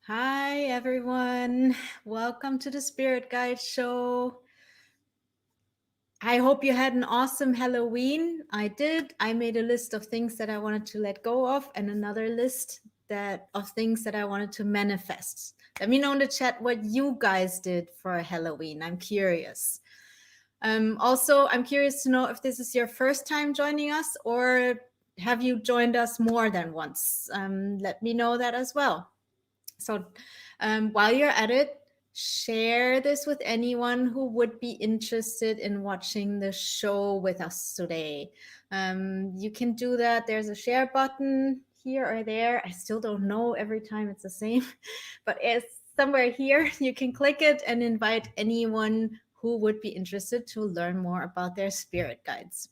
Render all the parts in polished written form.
Hi, everyone. Welcome to the Spirit Guide Show. I hope you had an awesome Halloween. I did. I made a list of things that I wanted to let go of and another list of things that I wanted to manifest. Let me know in the chat what you guys did for Halloween. I'm curious. Also, I'm curious to know if this is your first time joining us or have you joined us more than once? Let me know that as well. So while you're at it, share this with anyone who would be interested in watching the show with us today. You can do that. There's a share button here or there. I still don't know. Every time it's the same, but it's somewhere here. You can click it and invite anyone who would be interested to learn more about their spirit guides.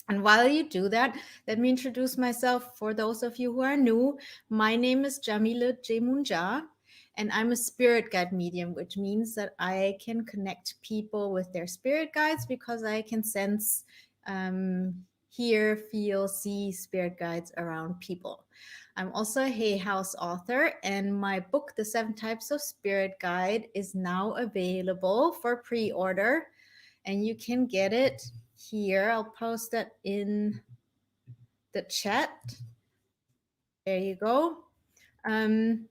And while you do that, let me introduce myself for those of you who are new. My name is Jamila Jemunja, and I'm a spirit guide medium, which means that I can connect people with their spirit guides because I can sense, hear, feel, see spirit guides around people. I'm also a Hay House author, and my book, The 7 Types of Spirit Guide, is now available for pre-order, and you can get it here. I'll post that in the chat. There you go. And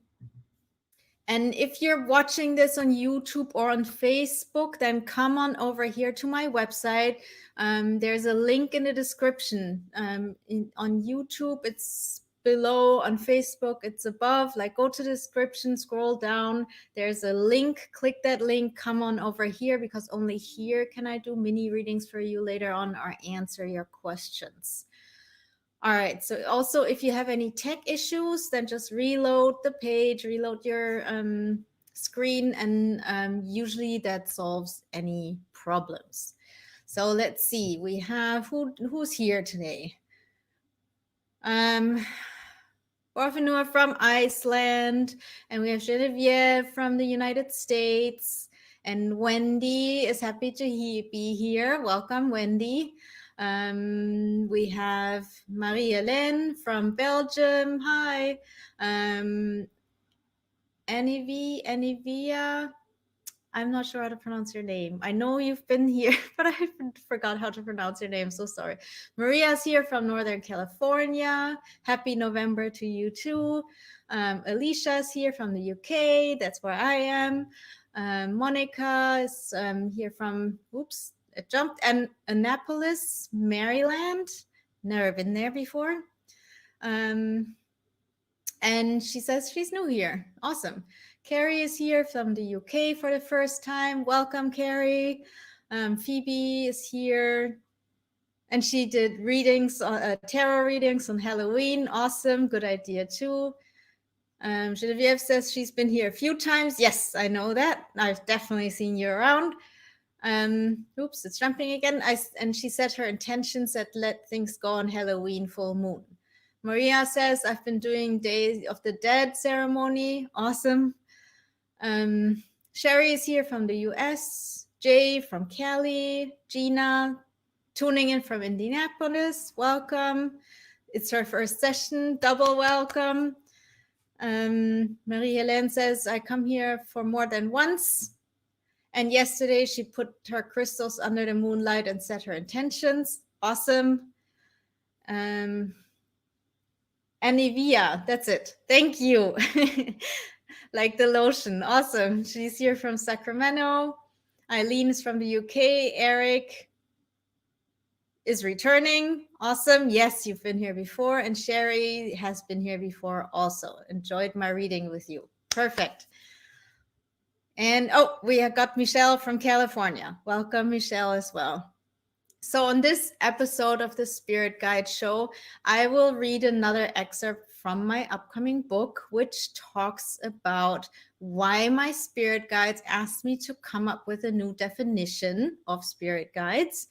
if you're watching this on YouTube or on Facebook, then come on over here to my website. There's a link in the description. On YouTube, it's below. On Facebook, it's above. Like, go to the description, scroll down. There's a link. Click that link. Come on over here because only here can I do mini readings for you later on or answer your questions. All right, so also if you have any tech issues, then just reload the page, reload your screen, and usually that solves any problems. So let's see, we have, who's here today? Orphanua from Iceland, and we have Genevieve from the United States, and Wendy is happy to be here. Welcome, Wendy. We have Marie-Hélène from Belgium. Hi. Anivia. I'm not sure how to pronounce your name. I know you've been here, but I forgot how to pronounce your name. So sorry. Maria's here from Northern California. Happy November to you too. Alicia's here from the UK. That's where I am. Monica is here from, oops, it jumped. And Annapolis, Maryland. Never been there before. And she says she's new here. Awesome. Carrie is here from the UK for the first time. Welcome, Carrie. Phoebe is here. And she did readings, tarot readings on Halloween. Awesome. Good idea, too. Genevieve says she's been here a few times. Yes, I know that. I've definitely seen you around. Oops, it's jumping again. And she said her intentions that let things go on Halloween full moon. Maria says, I've been doing Day of the Dead ceremony. Awesome. Sherry is here from the US. Jay from Cali. Gina tuning in from Indianapolis. Welcome. It's her first session. Double welcome. Marie-Hélène says, I come here for more than once. And yesterday she put her crystals under the moonlight and set her intentions. Awesome. Anivia, that's it. Thank you. Like the lotion. Awesome. She's here from Sacramento. Eileen is from the UK. Eric is returning. Awesome. Yes, you've been here before. And Sherry has been here before also. Enjoyed my reading with you. Perfect. And oh, we have got Michelle from California. Welcome, Michelle, as well. So on this episode of the Spirit Guide Show, I will read another excerpt from my upcoming book, which talks about why my spirit guides asked me to come up with a new definition of spirit guides,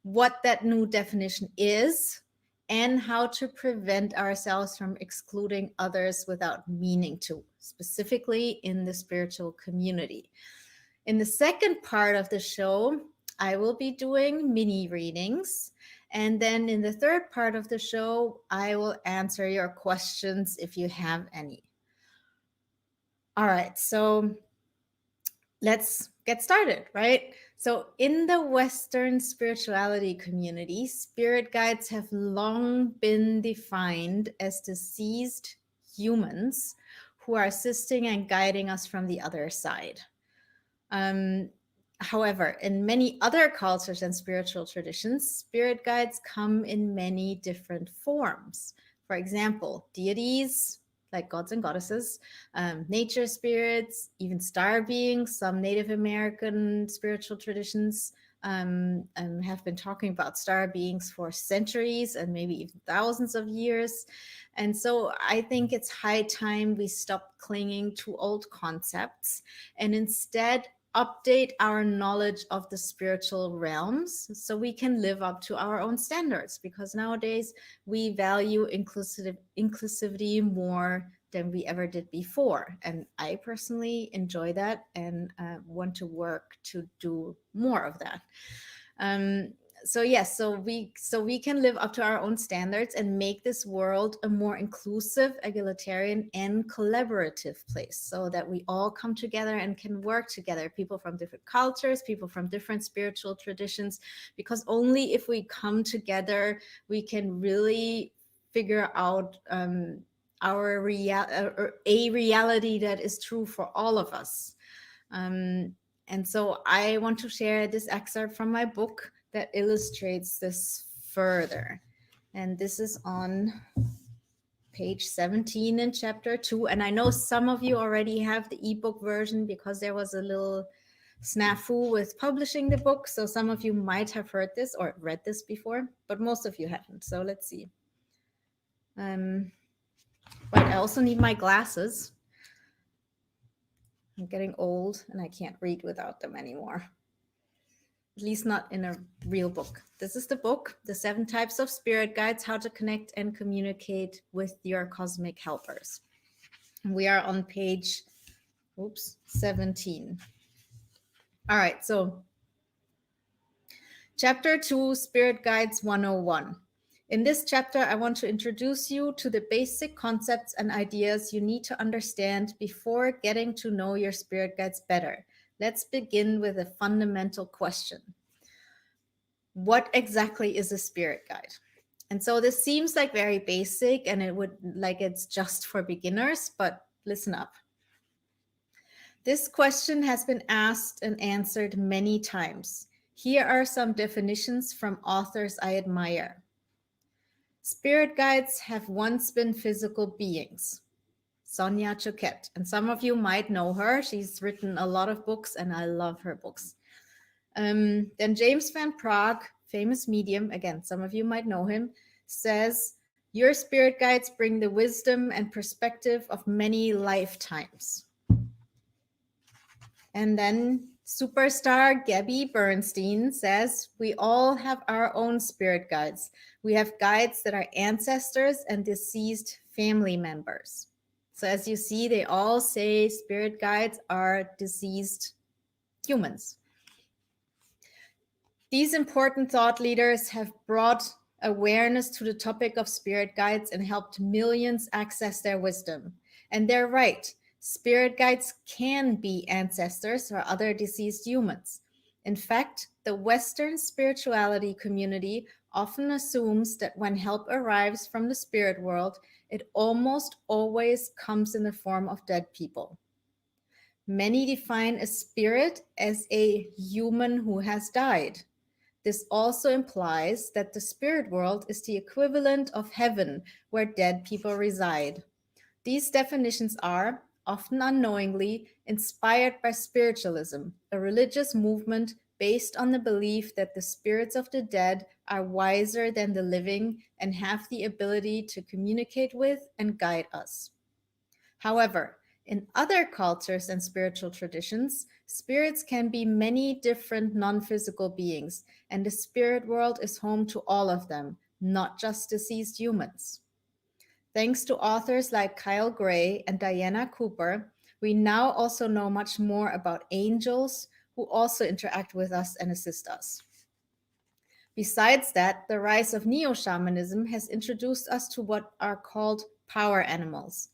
what that new definition is, and how to prevent ourselves from excluding others without meaning to, specifically in the spiritual community. In the second part of the show, I will be doing mini readings. And then in the third part of the show, I will answer your questions if you have any. All right, so let's get started, right? So, in the Western spirituality community, spirit guides have long been defined as deceased humans who are assisting and guiding us from the other side. Um, However, in many other cultures and spiritual traditions, spirit guides come in many different forms. For example, deities like gods and goddesses, nature spirits, even star beings. Some Native American spiritual traditions have been talking about star beings for centuries and maybe even thousands of years. And so I think it's high time we stop clinging to old concepts and instead update our knowledge of the spiritual realms so we can live up to our own standards, because nowadays we value inclusivity more than we ever did before, and I personally enjoy that and want to work to do more of that. um, so yes, so we can live up to our own standards and make this world a more inclusive, egalitarian, and collaborative place, so that we all come together and can work together, people from different cultures, people from different spiritual traditions, because only if we come together we can really figure out a reality that is true for all of us. And so I want to share this excerpt from my book that illustrates this further. And this is on page 17 in chapter 2. And I know some of you already have the ebook version because there was a little snafu with publishing the book. So some of you might have heard this or read this before, but most of you haven't. So let's see. But I also need my glasses. I'm getting old and I can't read without them anymore. At least not in a real book. This is the book, The 7 Types of Spirit Guides, How to Connect and Communicate with Your Cosmic Helpers. We are on page 17. All right, so chapter 2, Spirit Guides 101. In this chapter, I want to introduce you to the basic concepts and ideas you need to understand before getting to know your spirit guides better. Let's begin with a fundamental question. What exactly is a spirit guide? And so this seems like very basic and it's just for beginners, but listen up. This question has been asked and answered many times. Here are some definitions from authors I admire. Spirit guides have once been physical beings. Sonia Choquette. And some of you might know her. She's written a lot of books and I love her books. Then James Van Praagh, famous medium, again, some of you might know him, says, your spirit guides bring the wisdom and perspective of many lifetimes. And then superstar Gabby Bernstein says, we all have our own spirit guides. We have guides that are ancestors and deceased family members. So as you see, they all say spirit guides are deceased humans. These important thought leaders have brought awareness to the topic of spirit guides and helped millions access their wisdom. And they're right. Spirit guides can be ancestors or other deceased humans. In fact, the Western spirituality community often assumes that when help arrives from the spirit world, it almost always comes in the form of dead people. Many define a spirit as a human who has died. This also implies that the spirit world is the equivalent of heaven, where dead people reside. These definitions are, often unknowingly, inspired by spiritualism, a religious movement based on the belief that the spirits of the dead are wiser than the living and have the ability to communicate with and guide us. However, in other cultures and spiritual traditions, spirits can be many different non-physical beings, and the spirit world is home to all of them, not just deceased humans. Thanks to authors like Kyle Gray and Diana Cooper, we now also know much more about angels who also interact with us and assist us. Besides that, the rise of neo-shamanism has introduced us to what are called power animals.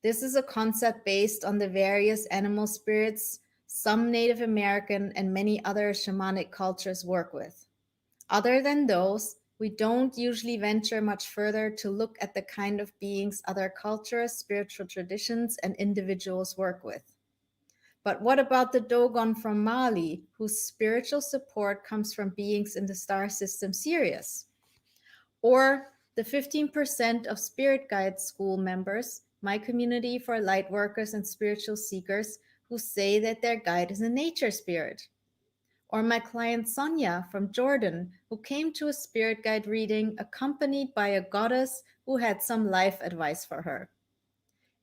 This is a concept based on the various animal spirits some Native American and many other shamanic cultures work with. Other than those, we don't usually venture much further to look at the kind of beings other cultures, spiritual traditions, and individuals work with. But what about the Dogon from Mali, whose spiritual support comes from beings in the star system Sirius? Or the 15% of Spirit Guide school members, my community for light workers and spiritual seekers, who say that their guide is a nature spirit? Or my client Sonia from Jordan, who came to a spirit guide reading accompanied by a goddess who had some life advice for her.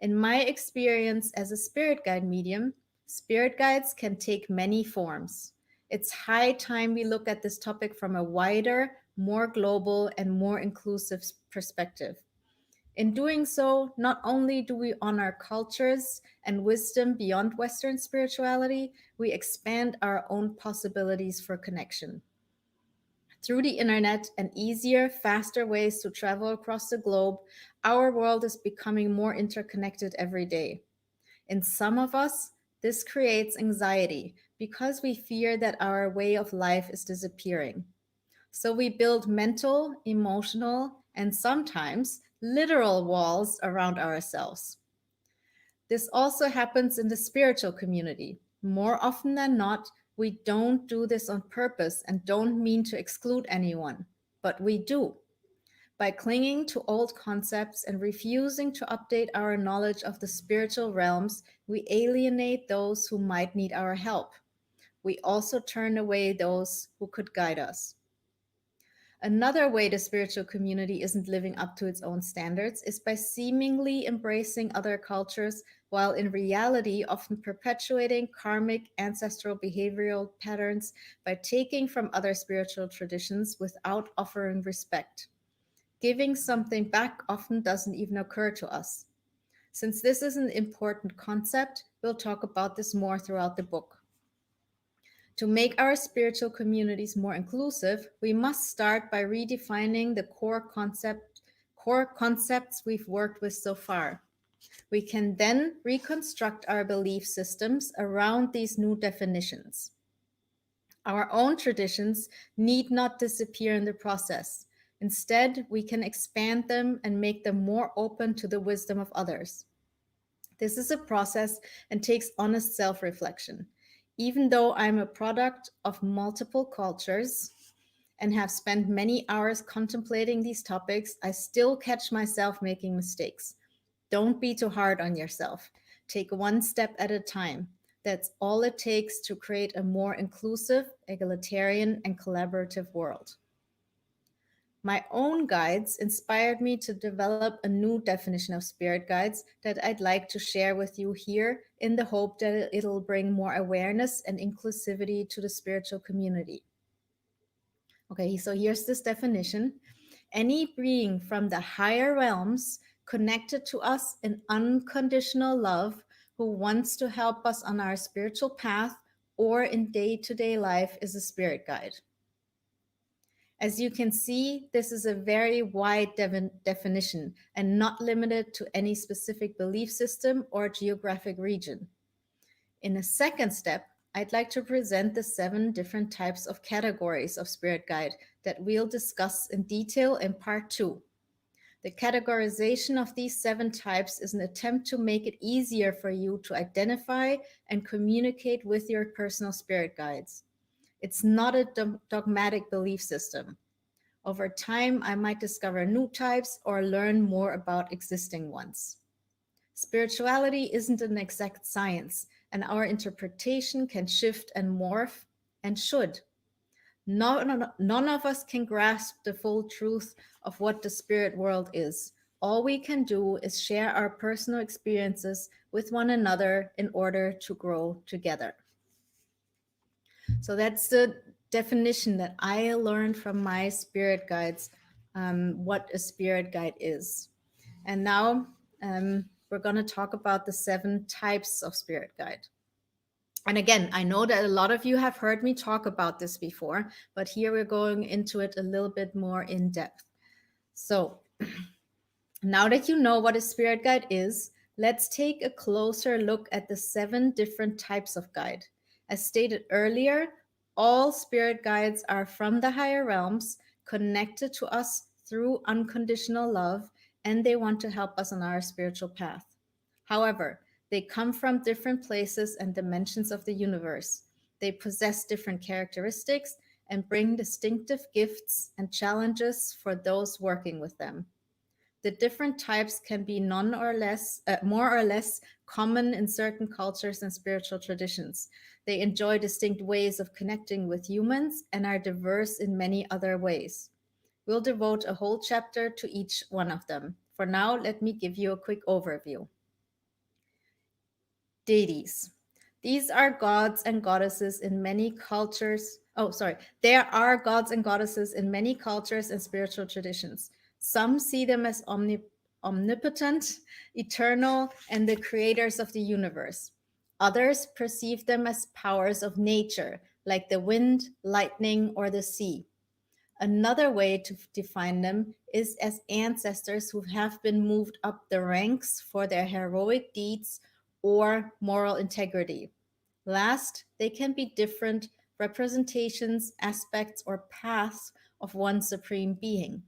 In my experience as a spirit guide medium, spirit guides can take many forms. It's high time we look at this topic from a wider, more global, and more inclusive perspective. In doing so, not only do we honor cultures and wisdom beyond Western spirituality, we expand our own possibilities for connection. Through the internet and easier, faster ways to travel across the globe, our world is becoming more interconnected every day. In some of us, this creates anxiety because we fear that our way of life is disappearing. So we build mental, emotional, and sometimes literal walls around ourselves. This also happens in the spiritual community. More often than not, we don't do this on purpose and don't mean to exclude anyone, but we do. By clinging to old concepts and refusing to update our knowledge of the spiritual realms, we alienate those who might need our help. We also turn away those who could guide us. Another way the spiritual community isn't living up to its own standards is by seemingly embracing other cultures while in reality often perpetuating karmic ancestral behavioral patterns by taking from other spiritual traditions without offering respect. Giving something back often doesn't even occur to us. Since this is an important concept, we'll talk about this more throughout the book. To make our spiritual communities more inclusive, we must start by redefining the core concepts we've worked with so far. We can then reconstruct our belief systems around these new definitions. Our own traditions need not disappear in the process. Instead, we can expand them and make them more open to the wisdom of others. This is a process and takes honest self-reflection. Even though I'm a product of multiple cultures and have spent many hours contemplating these topics, I still catch myself making mistakes. Don't be too hard on yourself. Take one step at a time. That's all it takes to create a more inclusive, egalitarian, and collaborative world. My own guides inspired me to develop a new definition of spirit guides that I'd like to share with you here in the hope that it'll bring more awareness and inclusivity to the spiritual community. Okay, so here's this definition. Any being from the higher realms connected to us in unconditional love who wants to help us on our spiritual path or in day-to-day life is a spirit guide. As you can see, this is a very wide definition and not limited to any specific belief system or geographic region. In a second step, I'd like to present the 7 different types of categories of spirit guide that we'll discuss in detail in part 2. The categorization of these 7 types is an attempt to make it easier for you to identify and communicate with your personal spirit guides. It's not a dogmatic belief system. Over time, I might discover new types or learn more about existing ones. Spirituality isn't an exact science, and our interpretation can shift and morph, and should. None of us can grasp the full truth of what the spirit world is. All we can do is share our personal experiences with one another in order to grow together. So that's the definition that I learned from my spirit guides, what a spirit guide is. And now we're going to talk about the 7 types of spirit guide. And again, I know that a lot of you have heard me talk about this before, but here we're going into it a little bit more in depth. So now that you know what a spirit guide is, Let's take a closer look at the 7 different types of guide. As stated earlier, all spirit guides are from the higher realms, connected to us through unconditional love, and they want to help us on our spiritual path. However, they come from different places and dimensions of the universe. They possess different characteristics and bring distinctive gifts and challenges for those working with them. The different types can be more or less common in certain cultures and spiritual traditions. They enjoy distinct ways of connecting with humans and are diverse in many other ways. We'll devote a whole chapter to each one of them. For now, let me give you a quick overview. Deities. These are gods and goddesses in many cultures. Oh, sorry. There are gods and goddesses in many cultures and spiritual traditions. Some see them as omnipotent, eternal, and the creators of the universe. Others perceive them as powers of nature, like the wind, lightning, or the sea. Another way to define them is as ancestors who have been moved up the ranks for their heroic deeds or moral integrity. Last, they can be different representations, aspects, or paths of one supreme being.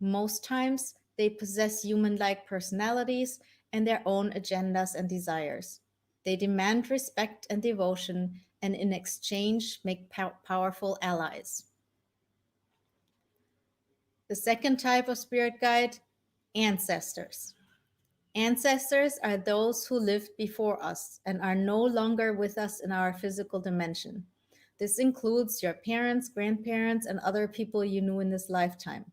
Most times, they possess human like personalities and their own agendas and desires. They demand respect and devotion, and in exchange, make powerful allies. The second type of spirit guide, ancestors. Ancestors are those who lived before us and are no longer with us in our physical dimension. This includes your parents, grandparents, and other people you knew in this lifetime.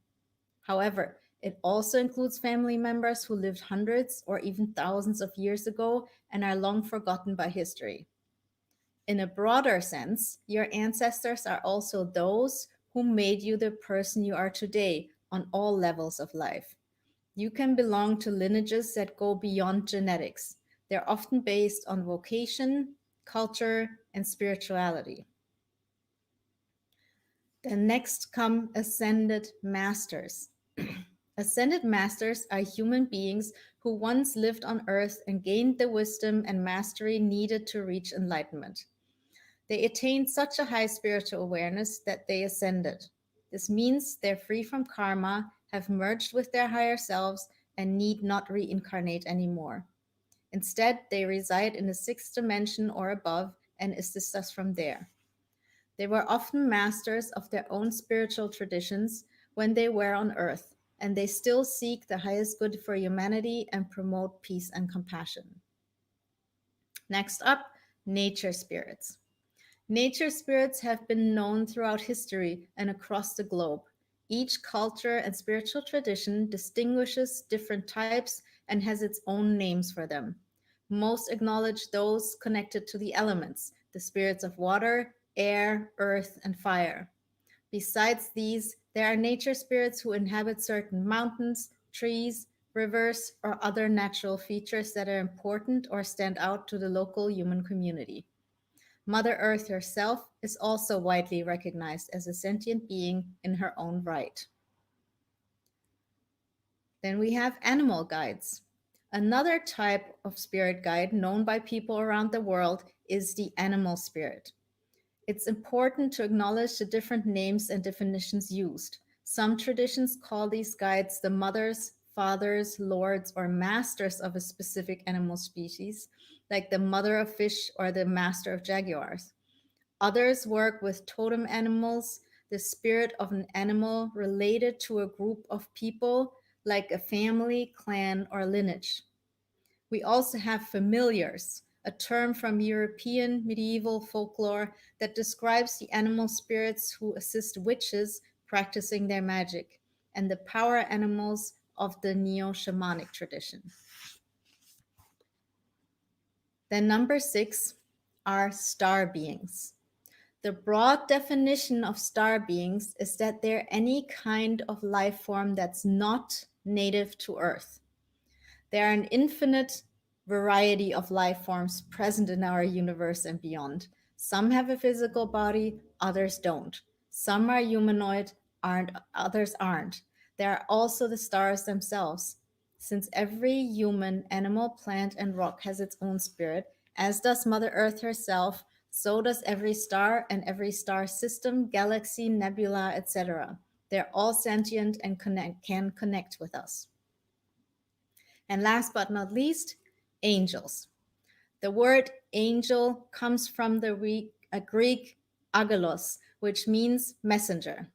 However, it also includes family members who lived hundreds or even thousands of years ago and are long forgotten by history. In a broader sense, your ancestors are also those who made you the person you are today on all levels of life. You can belong to lineages that go beyond genetics. They're often based on vocation, culture, and spirituality. Then next come ascended masters. Ascended masters are human beings who once lived on earth and gained the wisdom and mastery needed to reach enlightenment. They attained such a high spiritual awareness that they ascended. This means they're free from karma, have merged with their higher selves, and need not reincarnate anymore. Instead, they reside in the 6th dimension or above and assist us from there. They were often masters of their own spiritual traditions when they were on earth, and they still seek the highest good for humanity and promote peace and compassion. Next up, nature spirits. Nature spirits have been known throughout history and across the globe. Each culture and spiritual tradition distinguishes different types and has its own names for them. Most acknowledge those connected to the elements, the spirits of water, air, earth, and fire. Besides these, there are nature spirits who inhabit certain mountains, trees, rivers, or other natural features that are important or stand out to the local human community. Mother Earth herself is also widely recognized as a sentient being in her own right. Then we have animal guides. Another type of spirit guide known by people around the world is the animal spirit. It's important to acknowledge the different names and definitions used. Some traditions call these guides the mothers, fathers, lords, or masters of a specific animal species, like the mother of fish or the master of jaguars. Others work with totem animals, the spirit of an animal related to a group of people, like a family, clan, or lineage. We also have familiars, a term from European medieval folklore that describes the animal spirits who assist witches practicing their magic, and the power animals of the neo-shamanic tradition. Then number 6 are star beings. The broad definition of star beings is that they're any kind of life form that's not native to Earth. There are an infinite variety of life forms present in our universe and beyond. Some have a physical body, others don't. Some are humanoid, others aren't. There are also the stars themselves. Since every human, animal, plant, and rock has its own spirit, as does Mother Earth herself, so does every star and every star system, galaxy, nebula, etc. They're all sentient and can connect with us. And last but not least, angels. The word angel comes from the Greek angelos, which means messenger.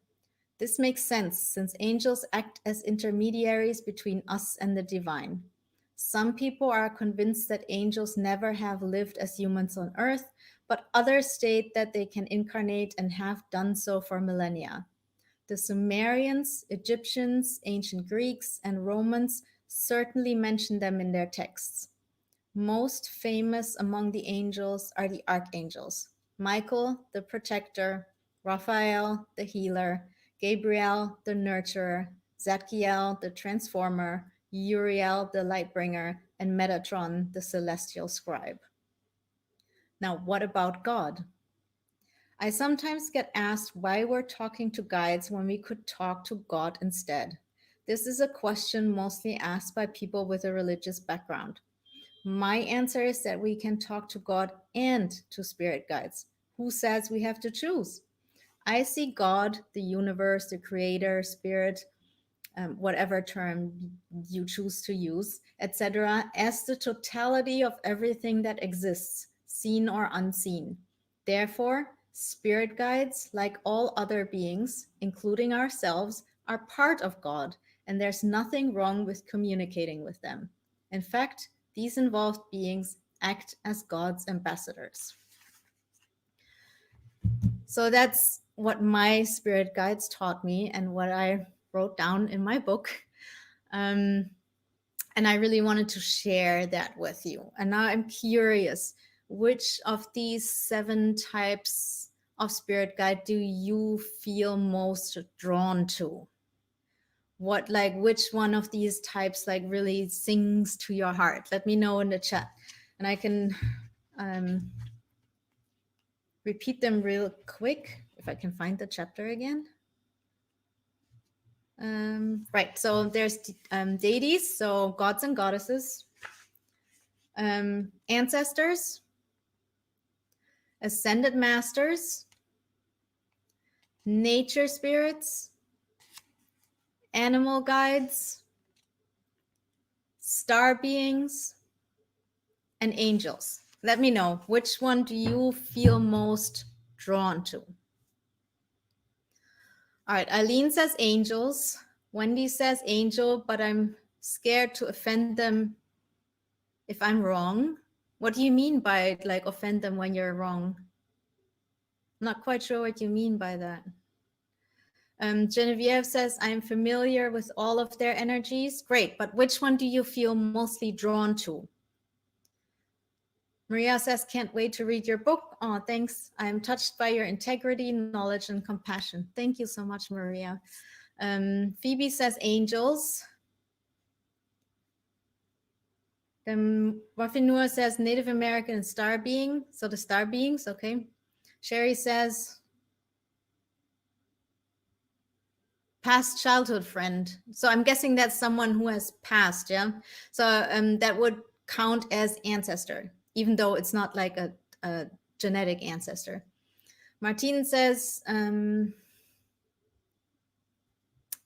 This makes sense since angels act as intermediaries between us and the divine. Some people are convinced that angels never have lived as humans on earth, but others state that they can incarnate and have done so for millennia. The Sumerians, Egyptians, ancient Greeks, and Romans certainly mention them in their texts. Most famous among the angels are the archangels: Michael, the protector; Raphael, the healer; Gabriel, the nurturer; Zadkiel, the transformer; Uriel, the lightbringer; and Metatron, the celestial scribe. Now, what about God? I sometimes get asked why we're talking to guides when we could talk to God instead. This is a question mostly asked by people with a religious background. My answer is that we can talk to God and to spirit guides. Who says we have to choose? I see God, the universe, the creator, spirit, whatever term you choose to use, etc., as the totality of everything that exists, seen or unseen. Therefore, spirit guides, like all other beings, including ourselves, are part of God, and there's nothing wrong with communicating with them. In fact, these involved beings act as God's ambassadors. So that's what my spirit guides taught me and what I wrote down in my book. And I really wanted to share that with you. And now I'm curious, which of these 7 types of spirit guide do you feel most drawn to? Which one of these types really sings to your heart? Let me know in the chat, and I can repeat them real quick if I can find the chapter again. Right, so there's deities, so gods and goddesses, ancestors, ascended masters, nature spirits, animal guides, star beings, and angels. Let me know, which one do you feel most drawn to? All right, Eileen says angels. Wendy says angel, but I'm scared to offend them if I'm wrong. What do you mean by offend them when you're wrong? I'm not quite sure what you mean by that. Genevieve says, I'm familiar with all of their energies. Great, but which one do you feel mostly drawn to? Maria says, can't wait to read your book. Oh, thanks. I'm touched by your integrity, knowledge, and compassion. Thank you so much, Maria. Phoebe says, angels. Rafinur says, Native American and star being. So the star beings, okay. Sherry says, past childhood friend. So I'm guessing that's someone who has passed, yeah? So that would count as ancestor, even though it's not like a genetic ancestor. Martine says,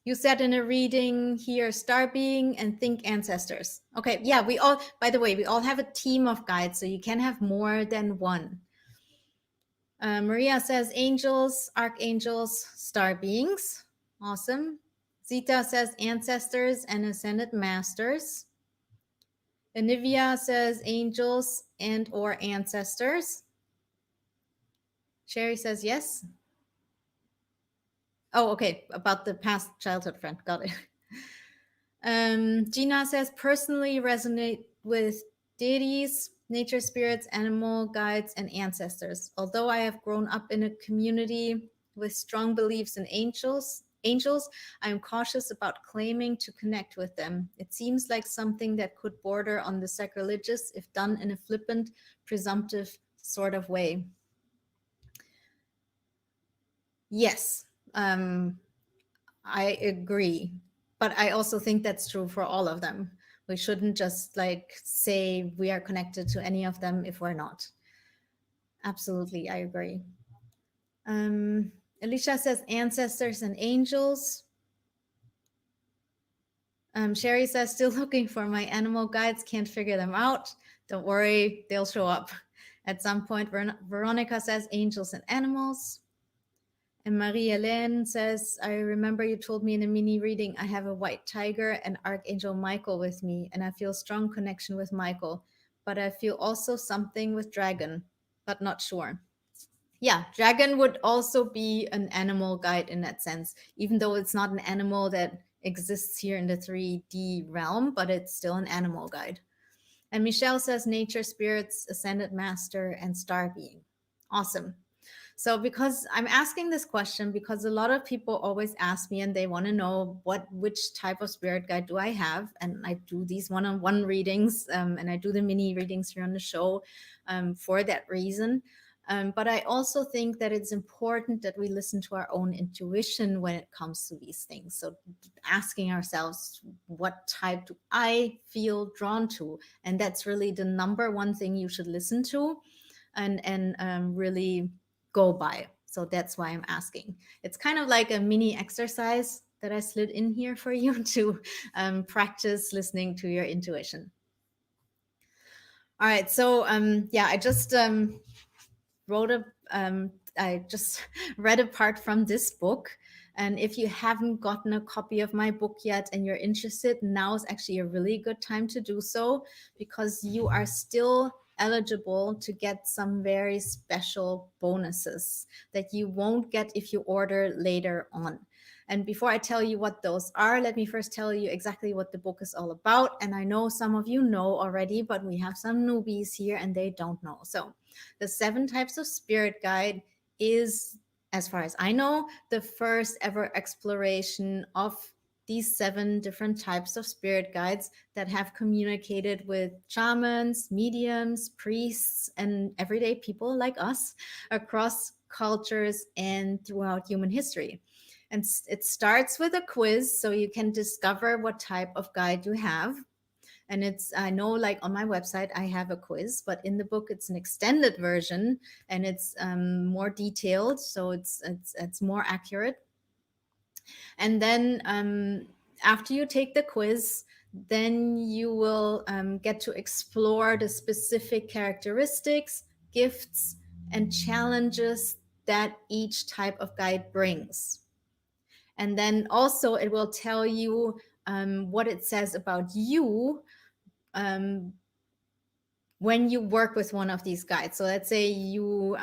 you said in a reading here, star being and think ancestors. Okay, yeah, we all, by the way, we all have a team of guides, so you can have more than one. Maria says angels, archangels, star beings. Awesome. Zita says ancestors and ascended masters. Anivia says angels and or ancestors. Sherry says yes. Oh, okay, about the past childhood friend, got it. Gina says personally resonate with deities, nature spirits, animal guides, and ancestors. Although I have grown up in a community with strong beliefs in angels, I am cautious about claiming to connect with them. It seems like something that could border on the sacrilegious if done in a flippant, presumptive sort of way. Yes, I agree. But I also think that's true for all of them. We shouldn't just like say we are connected to any of them if we're not. Absolutely, I agree. Alicia says ancestors and angels. Sherry says, still looking for my animal guides, can't figure them out. Don't worry, they'll show up at some point. Veronica says, angels and animals. And Marie-Hélène says, I remember you told me in a mini reading, I have a white tiger and Archangel Michael with me, and I feel strong connection with Michael, but I feel also something with dragon, but not sure. Yeah, dragon would also be an animal guide in that sense, even though it's not an animal that exists here in the 3D realm, but it's still an animal guide. And Michelle says nature, spirits, ascended master, and star being. Awesome. So because I'm asking this question because a lot of people always ask me and they want to know which type of spirit guide do I have, and I do these one-on-one readings and I do the mini readings here on the show for that reason. But I also think that it's important that we listen to our own intuition when it comes to these things. So asking ourselves, what type do I feel drawn to? And that's really the number one thing you should listen to and really go by. So that's why I'm asking. It's kind of like a mini exercise that I slid in here for you to practice listening to your intuition. All right, so yeah, I just wrote I just read a part from this book. And if you haven't gotten a copy of my book yet and you're interested, now is actually a really good time to do so, because you are still eligible to get some very special bonuses that you won't get if you order later on. And before I tell you what those are, let me first tell you exactly what the book is all about. And I know some of you know already, but we have some newbies here and they don't know. So the 7 Types of Spirit Guide is, as far as I know, the first ever exploration of these 7 different types of spirit guides that have communicated with shamans, mediums, priests, and everyday people like us across cultures and throughout human history. And it starts with a quiz, so you can discover what type of guide you have. And it's, I know, like on my website I have a quiz, but in the book it's an extended version and it's more detailed, so it's more accurate. And then after you take the quiz, then you will get to explore the specific characteristics, gifts, and challenges that each type of guide brings. And then also it will tell you what it says about you when you work with one of these guides. So let's say you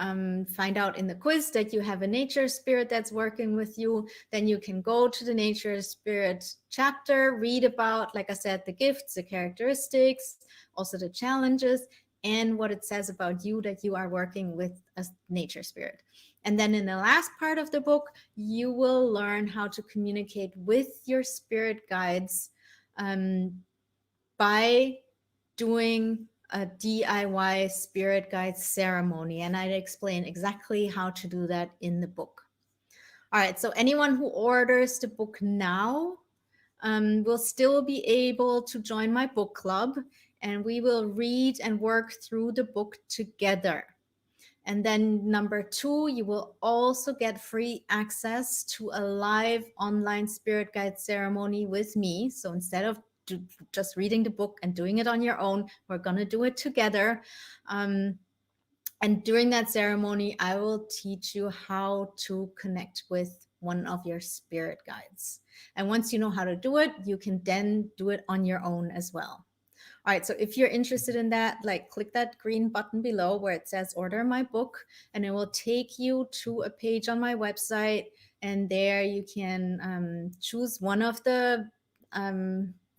find out in the quiz that you have a nature spirit that's working with you, then you can go to the nature spirit chapter, read about, like I said, the gifts, the characteristics, also the challenges, and what it says about you that you are working with a nature spirit. And then in the last part of the book, you will learn how to communicate with your spirit guides by doing a DIY spirit guide ceremony. And I'd explain exactly how to do that in the book. All right, so anyone who orders the book now will still be able to join my book club, and we will read and work through the book together. And then number 2, you will also get free access to a live online spirit guide ceremony with me. So instead of just reading the book and doing it on your own, we're going to do it together. And during that ceremony, I will teach you how to connect with one of your spirit guides. And once you know how to do it, you can then do it on your own as well. All right, so if you're interested in that, like click that green button below where it says order my book, and it will take you to a page on my website. And there you can choose one of the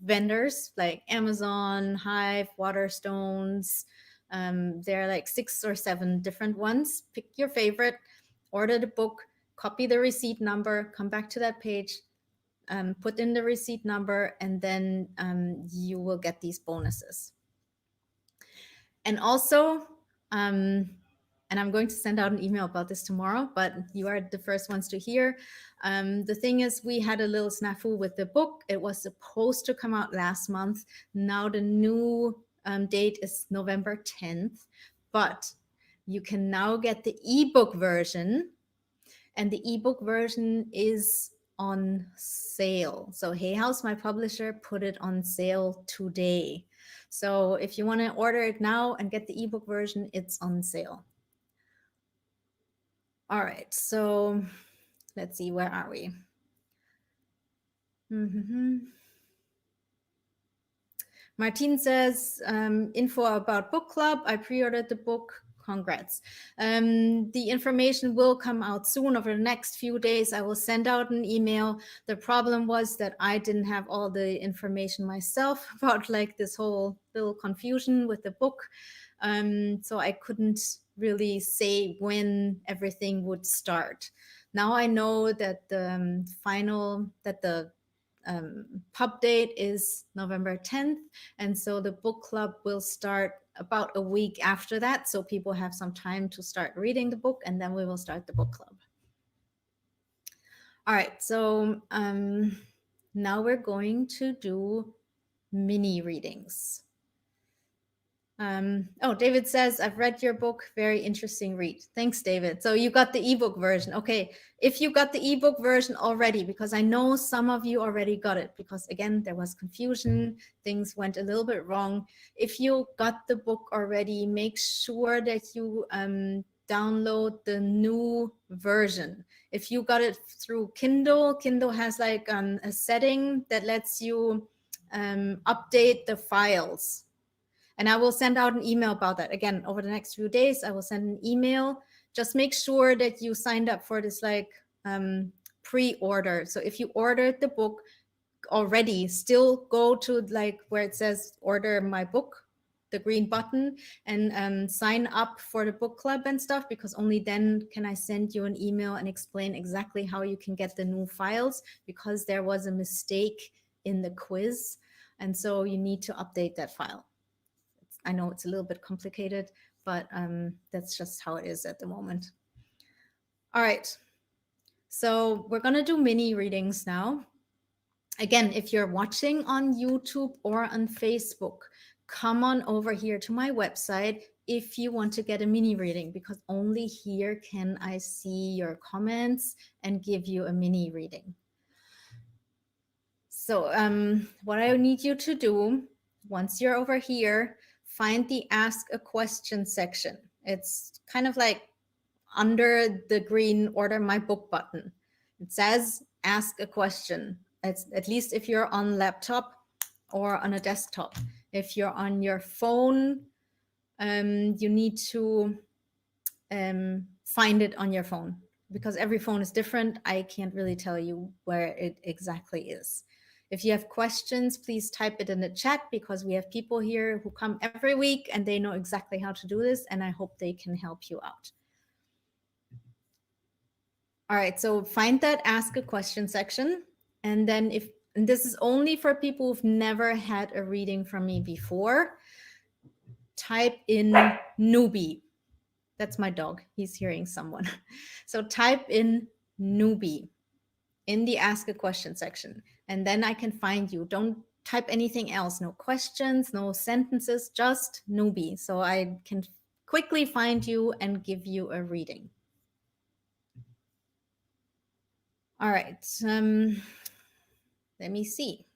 vendors like Amazon, Hive, Waterstones. There are like 6 or 7 different ones. Pick your favorite, order the book, copy the receipt number, come back to that page, put in the receipt number, and then you will get these bonuses. And also, and And I'm going to send out an email about this tomorrow, but you are the first ones to hear. The thing is, we had a little snafu with the book. It was supposed to come out last month. Now the new date is November 10th, but you can now get the ebook version, and the ebook version is on sale. So Hay House, my publisher, put it on sale today. So if you want to order it now and get the ebook version, it's on sale. All right, so let's see, where are we? Martine says, info about book club. I pre-ordered the book. Congrats. The information will come out soon. Over the next few days, I will send out an email. The problem was that I didn't have all the information myself about like this whole little confusion with the book. So I couldn't really say when everything would start. Now I know that the pub date is November 10th. And so the book club will start about a week after that. So people have some time to start reading the book, and then we will start the book club. All right, so now we're going to do mini readings. Oh, David says, I've read your book. Very interesting read. Thanks, David. So you got the ebook version. Okay, if you got the ebook version already, because I know some of you already got it, because again, there was confusion. Things went a little bit wrong. If you got the book already, make sure that you download the new version. If you got it through Kindle, Kindle has like a setting that lets you update the files. And I will send out an email about that. Again, over the next few days, I will send an email. Just make sure that you signed up for this like pre-order. So if you ordered the book already, still go to like where it says order my book, the green button, and sign up for the book club and stuff, because only then can I send you an email and explain exactly how you can get the new files, because there was a mistake in the quiz. And so you need to update that file. I know it's a little bit complicated, but that's just how it is at the moment. All right, so we're gonna do mini readings now. Again, if you're watching on YouTube or on Facebook, come on over here to my website if you want to get a mini reading, because only here can I see your comments and give you a mini reading. So what I need you to do, once you're over here, find the Ask a Question section. It's kind of like under the green Order My Book button. It says Ask a Question. It's, at least if you're on laptop or on a desktop. If you're on your phone, you need to find it on your phone, because every phone is different. I can't really tell you where it exactly is. If you have questions, please type it in the chat, because we have people here who come every week and they know exactly how to do this, and I hope they can help you out. All right, so find that Ask a Question section. And then and this is only for people who've never had a reading from me before, type in newbie. That's my dog. He's hearing someone. So type in newbie in the Ask a Question section, and then I can find you. Don't type anything else. No questions, no sentences, just newbie. So I can quickly find you and give you a reading. All right. Let me see.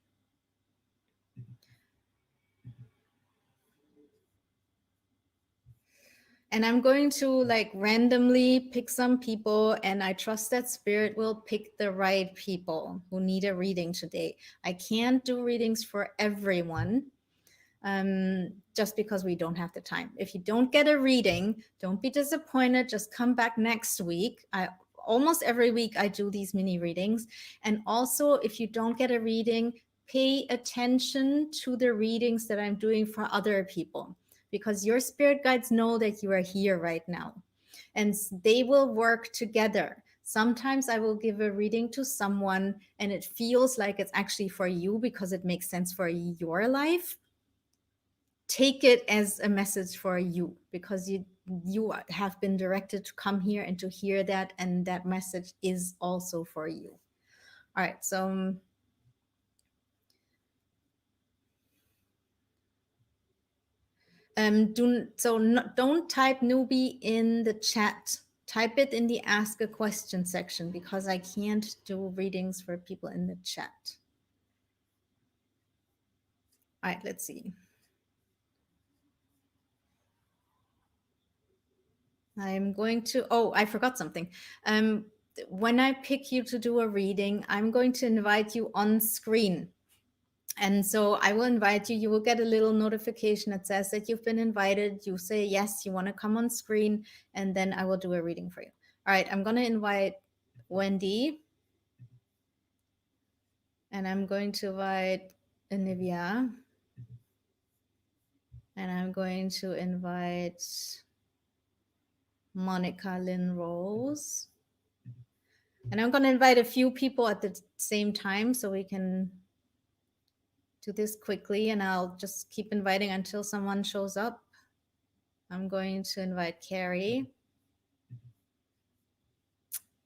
And I'm going to like randomly pick some people, and I trust that Spirit will pick the right people who need a reading today. I can't do readings for everyone, just because we don't have the time. If you don't get a reading, don't be disappointed. Just come back next week. Almost every week I do these mini readings. And also, if you don't get a reading, pay attention to the readings that I'm doing for other people, because your spirit guides know that you are here right now, and they will work together. Sometimes I will give a reading to someone and it feels like it's actually for you because it makes sense for your life. Take it as a message for you, because you have been directed to come here and to hear that, and that message is also for you. All right, so don't type newbie in the chat. Type it in the ask a question section, because I can't do readings for people in the chat. All right, let's see. I'm going to, oh, I forgot something. When I pick you to do a reading, I'm going to invite you on screen. And so I will invite you. You will get a little notification that says that you've been invited. You say, yes, you want to come on screen, and then I will do a reading for you. All right, I'm going to invite Wendy. And I'm going to invite Olivia. And I'm going to invite Monica Lynn Rose. And I'm going to invite a few people at the same time so we can do this quickly. And I'll just keep inviting until someone shows up. I'm going to invite Carrie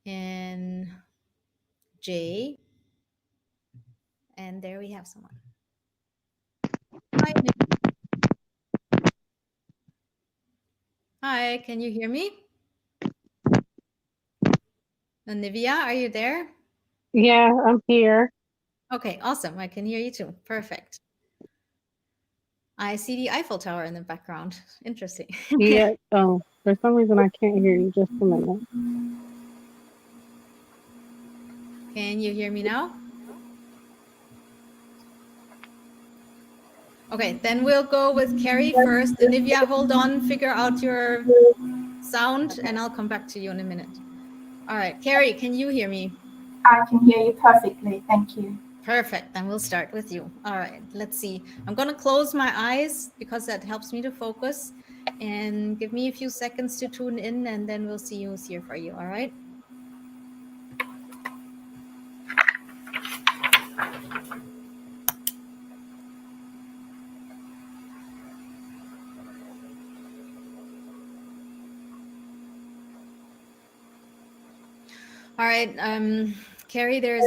and Jay. And there we have someone. Hi, hi, can you hear me? Olivia, are you there? Yeah, I'm here. Okay, awesome. I can hear you too. Perfect. I see the Eiffel Tower in the background. Interesting. Yeah. Oh, for some reason I can't hear you. Just a minute. Can you hear me now? Okay, then we'll go with Carrie first. Olivia, hold on, figure out your sound, and I'll come back to you in a minute. All right, Carrie, can you hear me? I can hear you perfectly. Thank you. Perfect. Then we'll start with you. All right, let's see. I'm going to close my eyes because that helps me to focus. And give me a few seconds to tune in, and then we'll see who's here for you. All right. All right, Carrie, there's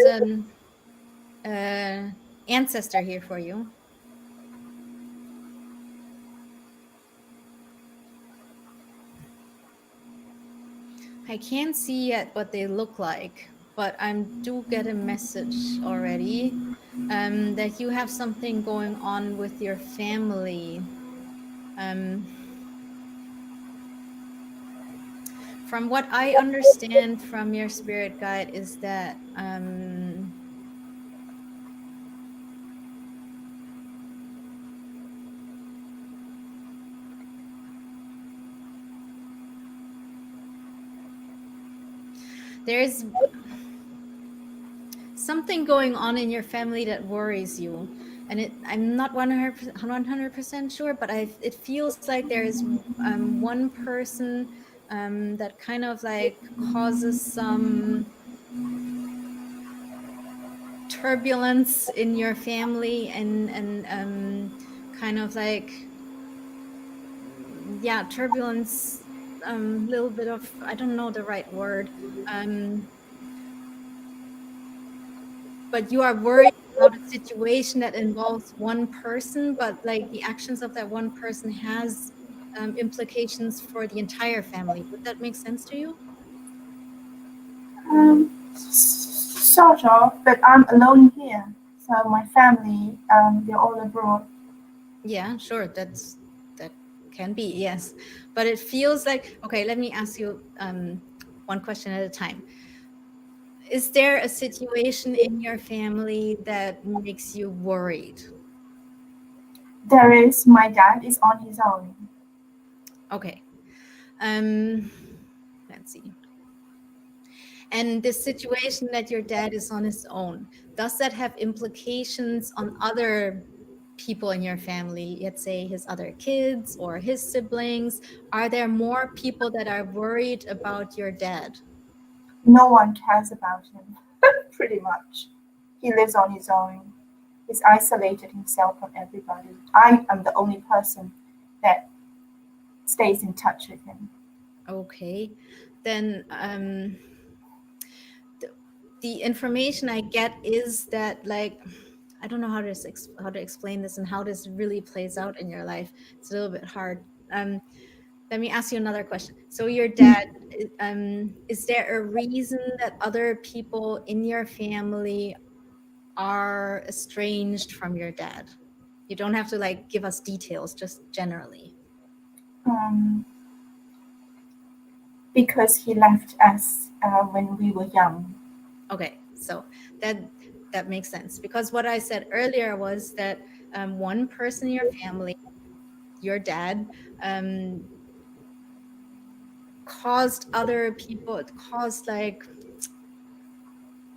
an ancestor here for you. I can't see yet what they look like, but I do get a message already that you have something going on with your family. From what I understand from your spirit guide is that there's something going on in your family that worries you. And I'm not 100% sure, but it feels like there is one person that kind of like causes some turbulence in your family and kind of like, yeah, turbulence, little bit of, I don't know the right word, but you are worried about a situation that involves one person, but like the actions of that one person has implications for the entire family. Would that make sense to you? Sort of, but I'm alone here. So my family, they're all abroad. Yeah, sure. That can be, yes. But it feels like, okay, let me ask you one question at a time. Is there a situation in your family that makes you worried? There is, my dad is on his own. Okay. Let's see. And this situation that your dad is on his own, does that have implications on other people in your family? Let's say his other kids or his siblings. Are there more people that are worried about your dad? No one cares about him, pretty much. He lives on his own. He's isolated himself from everybody. I am the only person that stays in touch with him. Okay, then the information I get is that, like, I don't know how to explain this and how this really plays out in your life. It's a little bit hard. Let me ask you another question. So your dad, is there a reason that other people in your family are estranged from your dad? You don't have to like give us details, just generally. Because he left us when we were young. Okay, so that makes sense, because what I said earlier was that one person in your family, your dad, caused other people, it caused like,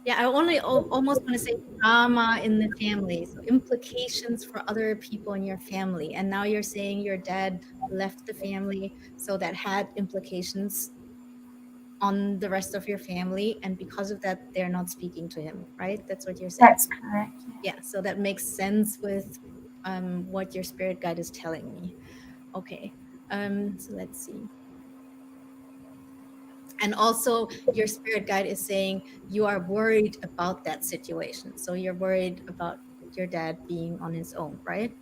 yeah, I almost want to say drama in the family, so implications for other people in your family. And now you're saying your dad left the family, so that had implications on the rest of your family, and because of that they're not speaking to him, right? That's what you're saying. That's correct. Yeah, so that makes sense with what your spirit guide is telling me. Okay, so let's see. And also your spirit guide is saying you are worried about that situation, so you're worried about your dad being on his own, right?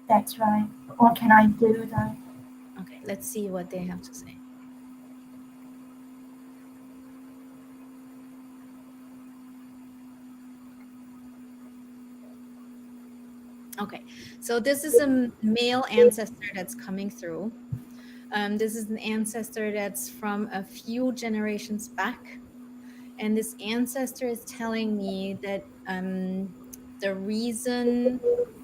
That's right. What can I do though? Okay, let's see what they have to say. Okay, so this is a male ancestor that's coming through. This is an ancestor that's from a few generations back. And this ancestor is telling me that the reason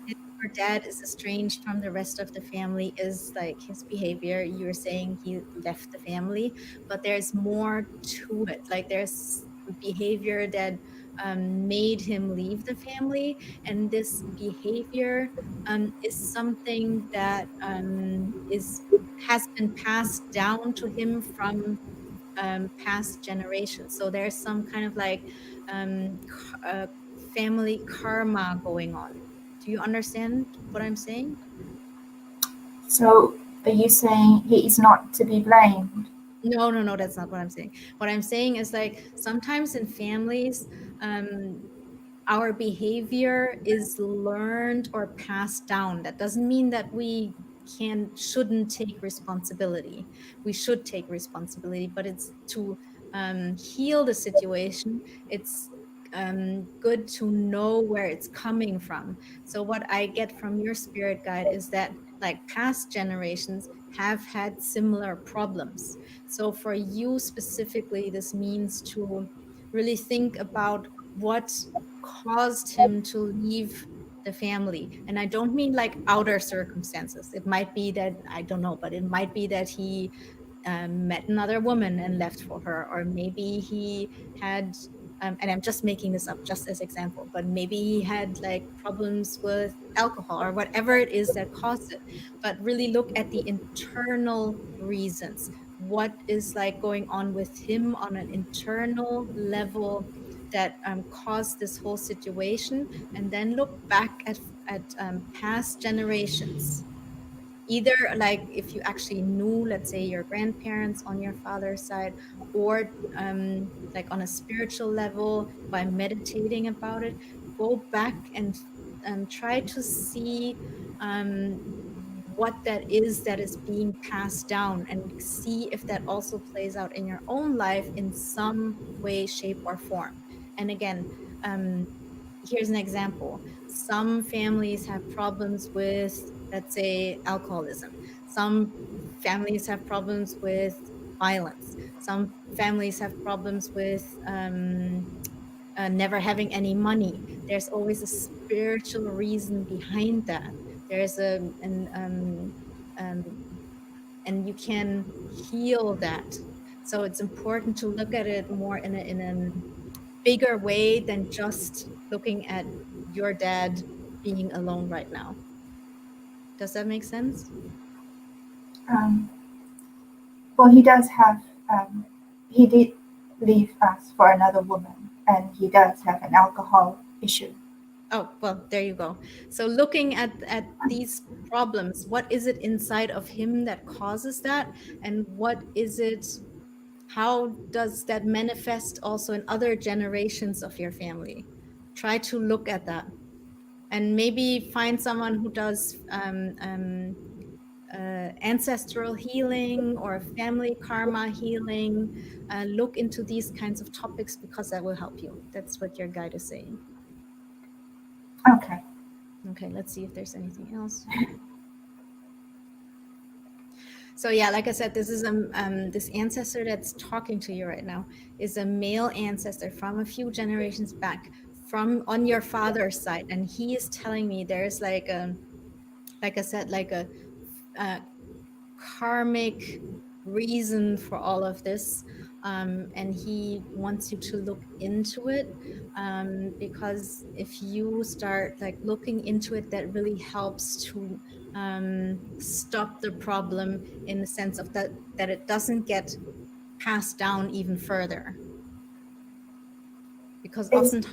your dad is estranged from the rest of the family is like his behavior. You're saying he left the family, but there's more to it. Like there's behavior that made him leave the family. And this behavior is something that has been passed down to him from past generations. So there's some kind of like family karma going on. Do you understand what I'm saying? So are you saying he is not to be blamed? No, that's not what I'm saying. What I'm saying is like sometimes in families, our behavior is learned or passed down. That doesn't mean that we shouldn't take responsibility. We should take responsibility, but it's to heal the situation. It's good to know where it's coming from. So what I get from your spirit guide is that like past generations have had similar problems. So for you specifically, this means to really think about what caused him to leave the family. And I don't mean like outer circumstances. It might be that, I don't know, but it might be that he met another woman and left for her, or maybe he had and I'm just making this up just as example, but maybe he had like problems with alcohol or whatever it is that caused it. But really look at the internal reasons. What is like going on with him on an internal level that caused this whole situation, and then look back at past generations. Either like if you actually knew, let's say, your grandparents on your father's side, or like on a spiritual level by meditating about it, go back and try to see um, what that is being passed down, and see if that also plays out in your own life in some way, shape, or form. And again, um, here's an example. Some families have problems with, let's say, alcoholism. Some families have problems with violence. Some families have problems with never having any money. There's always a spiritual reason behind that. There's um, and you can heal that. So it's important to look at it more in a bigger way than just looking at your dad being alone right now. Does that make sense? Um, well, he does have, he did leave us for another woman, and he does have an alcohol issue. Oh, well, there you go. So looking at these problems, what is it inside of him that causes that? And what is it, how does that manifest also in other generations of your family? Try to look at that and maybe find someone who does ancestral healing or family karma healing. Look into these kinds of topics because that will help you. That's what your guide is saying. Okay. Okay, let's see if there's anything else. So yeah, like I said, this is this ancestor that's talking to you right now is a male ancestor from a few generations back, from on your father's side, and he is telling me there's like I said, like a karmic reason for all of this, and he wants you to look into it, because if you start like looking into it, that really helps to stop the problem in the sense of that it doesn't get passed down even further, because Is often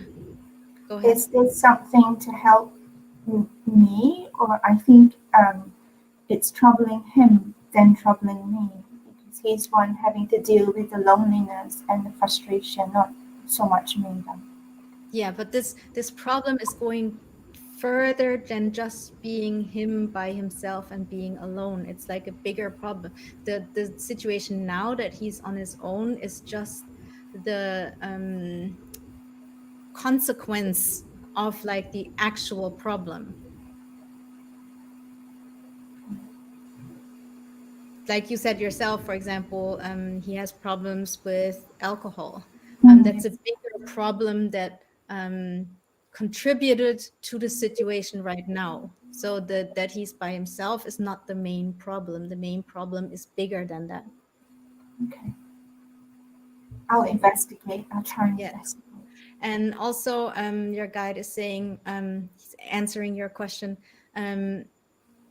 go ahead. is this something to help me, or I think it's troubling him than troubling me because he's one having to deal with the loneliness and the frustration, not so much me. Though. Yeah, but this problem is going further than just being him by himself and being alone. It's like a bigger problem. The situation now that he's on his own is just the consequence of like the actual problem. Like you said yourself, for example, he has problems with alcohol. That's a Yes. bigger problem that contributed to the situation right now. So that he's by himself is not the main problem. The main problem is bigger than that. Okay. I'll investigate. I'll try and Yes. investigate. And also, your guide is saying, he's answering your question.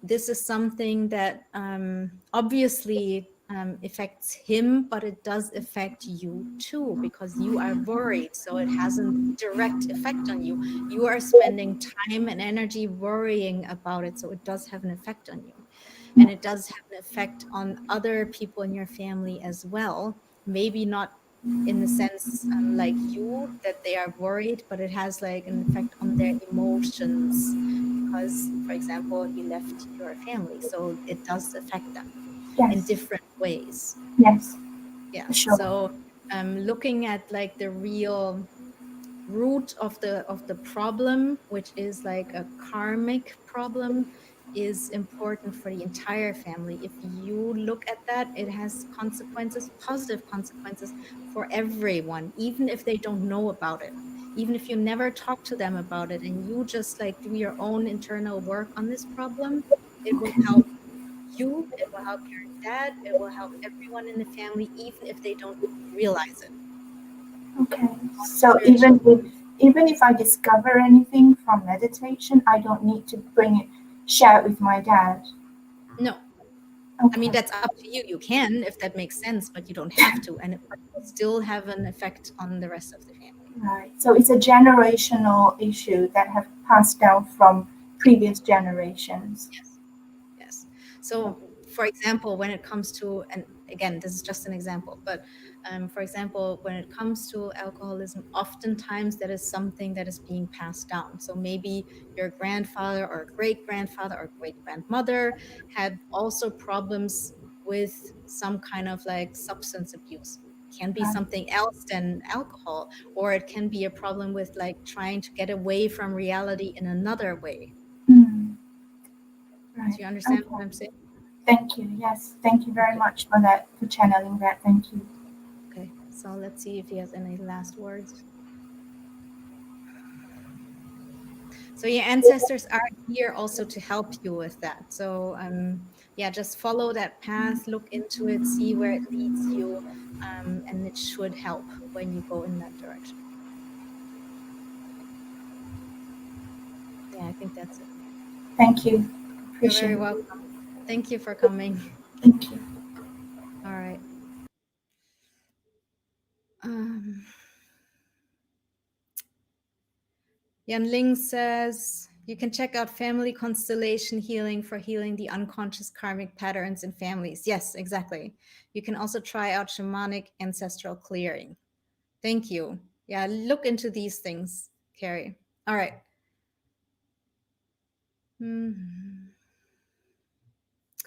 This is something that obviously affects him, but it does affect you too, because you are worried. So it has a direct effect on you. You are spending time and energy worrying about it. So it does have an effect on you. And it does have an effect on other people in your family as well. Maybe not in the sense like you, that they are worried, but it has like an effect on their emotions because, for example, he left your family, so it does affect them in Yes. different ways. Yes. Yeah. For sure. So looking at like the real root of the problem, which is like a karmic problem, is important for the entire family. If you look at that, it has consequences, positive consequences for everyone, even if they don't know about it. Even if you never talk to them about it and you just like do your own internal work on this problem, it will help you, it will help your dad, it will help everyone in the family, even if they don't realize it. Okay. On a So spiritual, even if I discover anything from meditation, I don't need to bring it share it with my dad. no. I mean, Okay. that's up to you. You can, if that makes sense, but you don't have to. And it will still have an effect on the rest of the family. Right. So it's a generational issue that have passed down from previous generations. Yes. Yes. So, for example, when it comes to, and again, this is just an example, but for example, when it comes to alcoholism, oftentimes that is something that is being passed down. So maybe your grandfather or great grandfather or great grandmother had also problems with some kind of like substance abuse. Can be Right. something else than alcohol, or it can be a problem with like trying to get away from reality in another way. Hmm. Right. Do you understand what Okay. I'm saying? Thank you. Yes. Thank you very Okay. much for that, for channeling that. Thank you. Okay, so let's see if he has any last words. So your ancestors are here also to help you with that. So yeah, just follow that path, look into it, see where it leads you, and it should help when you go in that direction. Yeah, I think that's it. Thank you. You're Appreciate very it. welcome. Thank you for coming. Thank you. All right. Um, Yan Ling says you can check out family constellation healing for healing the unconscious karmic patterns in families. Yes, exactly. You can also try out shamanic ancestral clearing. Thank you. Yeah, look into these things, Carrie. All right.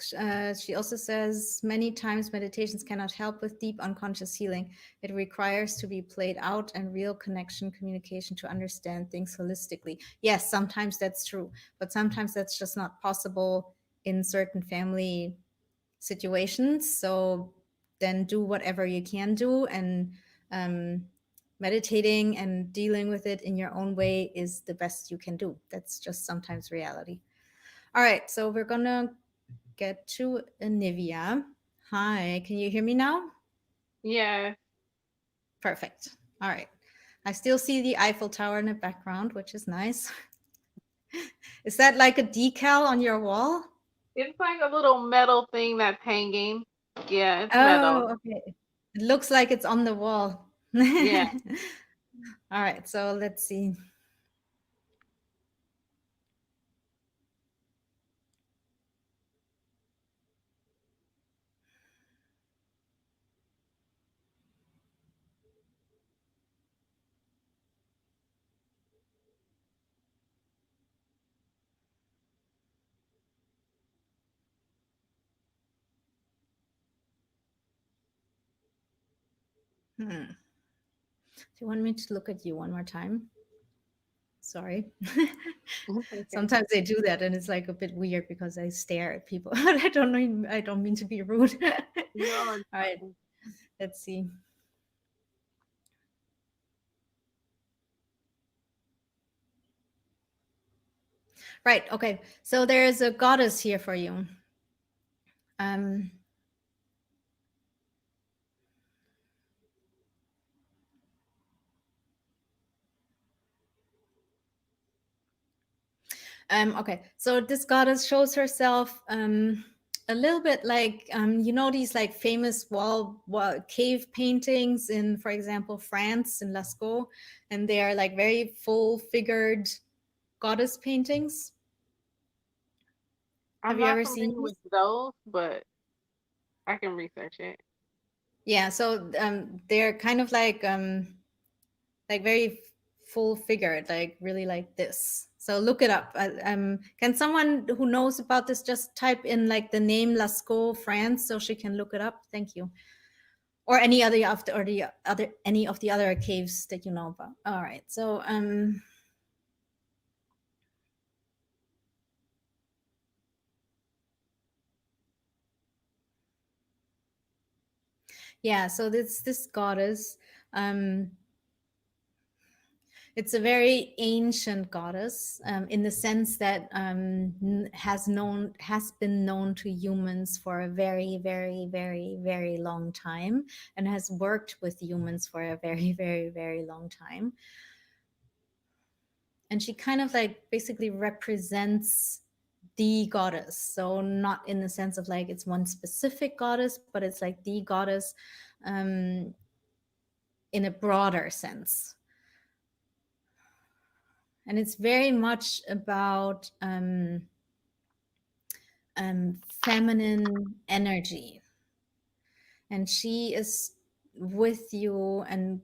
She also says many times meditations cannot help with deep unconscious healing. It requires to be played out and real connection, communication to understand things holistically. Yes, sometimes that's true, but sometimes that's just not possible in certain family situations. So then do whatever you can do, and meditating and dealing with it in your own way is the best you can do. That's just sometimes reality. All right, so we're gonna get to Anivia. Hi, can you hear me now? Yeah. Perfect. All right. I still see the Eiffel Tower in the background, which is nice. Is that like a decal on your wall? It's like a little metal thing that's hanging. Yeah, it's metal. Oh, okay. It looks like it's on the wall. Yeah. All right, so let's see. Do you want me to look at you one more time? Sorry. Okay. Sometimes they do that, and it's like a bit weird because I stare at people. I don't know. I don't mean to be rude. No, All right. Let's see. Right. Okay. So there is a goddess here for you. Um, okay, so this goddess shows herself a little bit like you know, these like famous wall cave paintings in, for example, France in Lascaux, and they are like very full figured goddess paintings. Have I'm you not ever seen familiar these? with those, but I can research it. Yeah, so they're kind of like very full figured, like really like this. So look it up. Can someone who knows about this just type in like the name Lascaux, France, so she can look it up? Thank you. Or any other of the, or the other, any of the other caves that you know about. All right. So yeah. So this goddess. It's a very ancient goddess in the sense that has been known to humans for a very, very, very, very long time, and has worked with humans for a very, very, very long time. And she kind of like basically represents the goddess. So not in the sense of like it's one specific goddess, but it's like the goddess in a broader sense. And it's very much about feminine energy. And she is with you and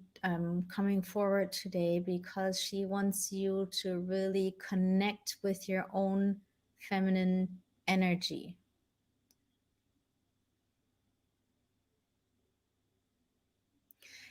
coming forward today because she wants you to really connect with your own feminine energy.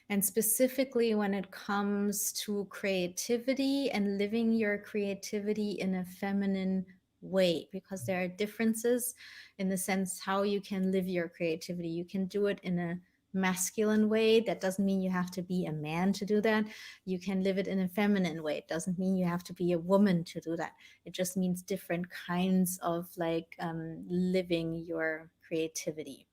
And specifically when it comes to creativity and living your creativity in a feminine way, because there are differences in the sense how you can live your creativity. You can do it in a masculine way. That doesn't mean you have to be a man to do that. You can live it in a feminine way. It doesn't mean you have to be a woman to do that. It just means different kinds of like living your creativity.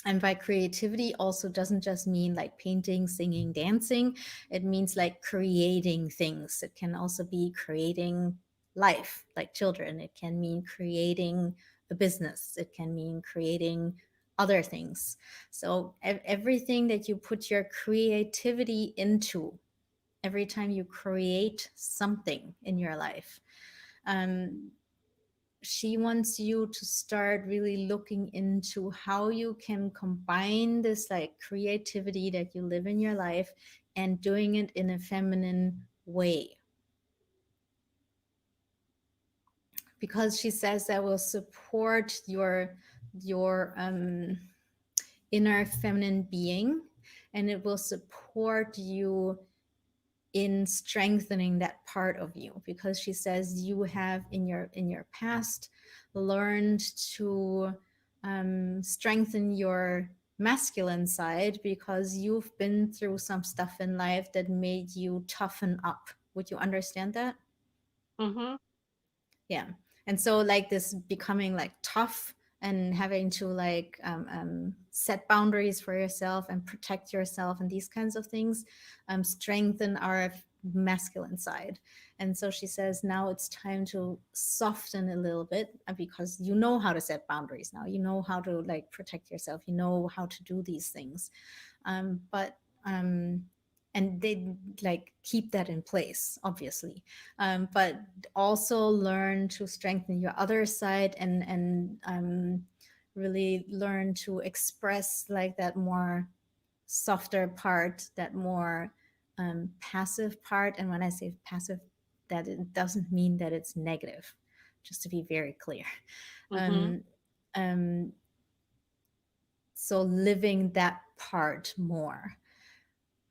And by creativity also doesn't just mean like painting, singing, dancing. It means like creating things. It can also be creating life, like children. It can mean creating a business. It can mean creating other things. So everything that you put your creativity into every time you create something in your life. She wants you to start really looking into how you can combine this like creativity that you live in your life and doing it in a feminine way, because she says that will support your inner feminine being, and it will support you in strengthening that part of you, because she says you have in your past learned to strengthen your masculine side because you've been through some stuff in life that made you toughen up. Would you understand that? Mhm. Yeah. And so like this becoming like tough and having to like set boundaries for yourself and protect yourself and these kinds of things strengthen our masculine side. And so she says now it's time to soften a little bit, because you know how to set boundaries now, you know how to like protect yourself, you know how to do these things. But and they like keep that in place, obviously, but also learn to strengthen your other side and really learn to express like that more softer part, that more passive part. And when I say passive, that it doesn't mean that it's negative, just to be very clear. Mhm. um, um, so living that part more.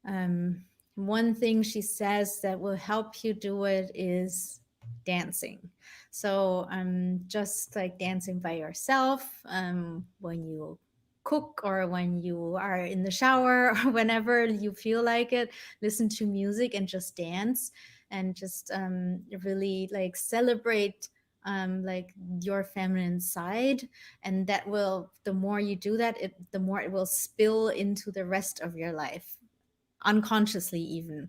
Um, One thing she says that will help you do it is dancing. So just like dancing by yourself when you cook or when you are in the shower or whenever you feel like it, listen to music and just dance and just really like celebrate like your feminine side. And that will, the more you do that, the more it will spill into the rest of your life, unconsciously even,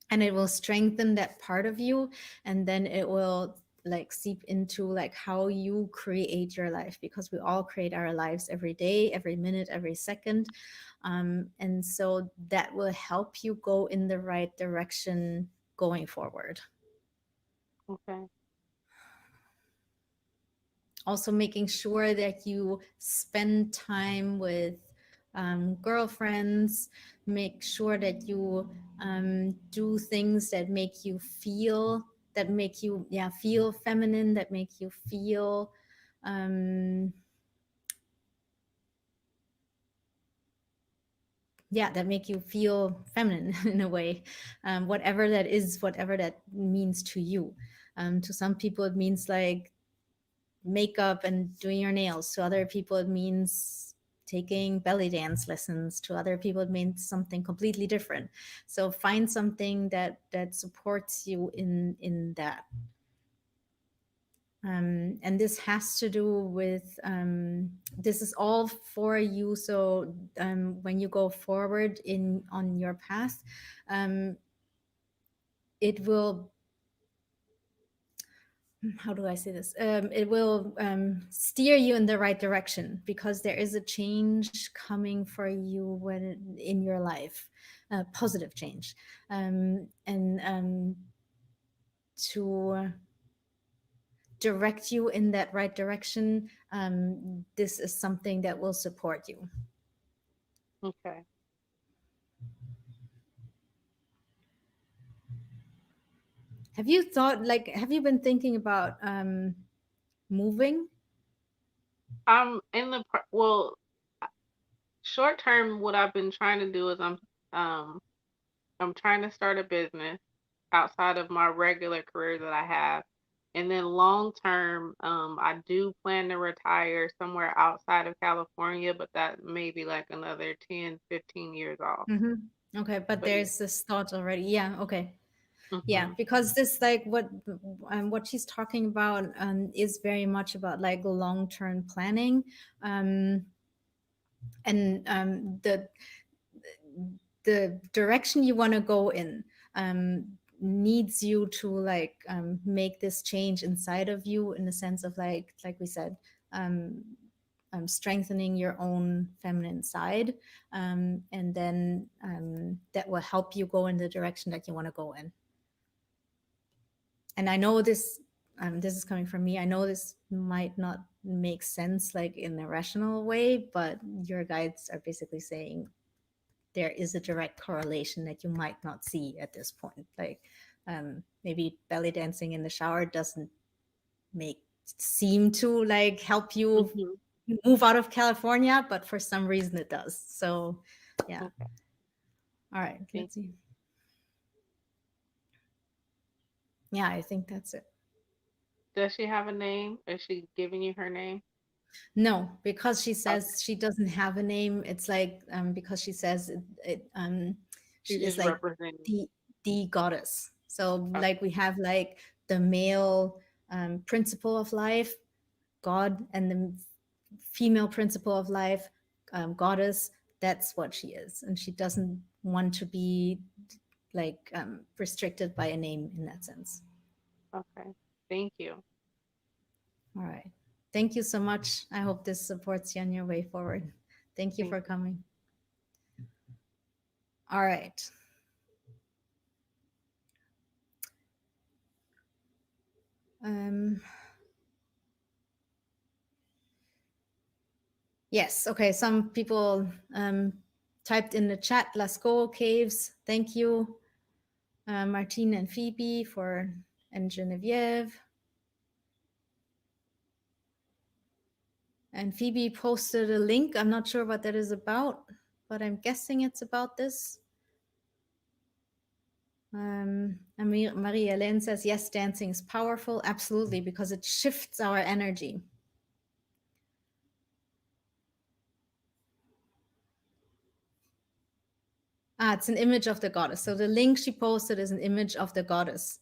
and it will strengthen that part of you, and then it will like seep into like how you create your life, because we all create our lives every day, every minute, every second. And so that will help you go in the right direction going forward. Okay. Also making sure that you spend time with girlfriends, make sure that you do things that make you feel, that make you feel feminine, that make you feel um, that make you feel feminine in a way, whatever that is, whatever that means to you. To some people it means like makeup and doing your nails. To other people, it means taking belly dance lessons. To other people, it means something completely different. So find something that supports you in that. And this has to do with this is all for you. So when you go forward in on your path, um, it will, how do I say this? It will steer you in the right direction, because there is a change coming for you when in your life, positive change, and to direct you in that right direction. This is something that will support you. Okay. Have you thought, like, have you been thinking about moving? I'm in the well, short term. What I've been trying to do is um I'm trying to start a business outside of my regular career that I have. And then long term, I do plan to retire somewhere outside of California, but that may be like another 10, 15 years off. Hmm. Okay, but But yeah. there's this thought already. Yeah, okay. Yeah, Mhm. because this like what she's talking about is very much about like long-term planning, um, and the direction you want to go in um, needs you to like make this change inside of you, in the sense of like we said, um, strengthening your own feminine side, and then that will help you go in the direction that you want to go in. And I know this is coming from me. I know this might not make sense like in a rational way, but your guides are basically saying there is a direct correlation that you might not see at this point. Like maybe belly dancing in the shower doesn't seem to like help you move out of California, but for some reason it does. So yeah. Okay. All right, let's see. Yeah, I think that's it. Does she have a name? Is she giving you her name? No, because she says she doesn't have a name. It's like because she says she She's is just like representing. the goddess. So Okay. like we have like the male principle of life, God, and the female principle of life, goddess. That's what she is, and she doesn't want to be like restricted by a name in that sense. Okay. Thank you. All right. Thank you so much. I hope this supports you on your way forward. Thank you for coming. All right. Yes. Okay. Some people typed in the chat, let's go caves. Thank you. Martine and Phoebe and Genevieve. And Phoebe posted a link. I'm not sure what that is about, but I'm guessing it's about this. And Maria Hélène says, yes, dancing is powerful. Absolutely, because it shifts our energy. It's an image of the goddess. So the link she posted is an image of the goddess.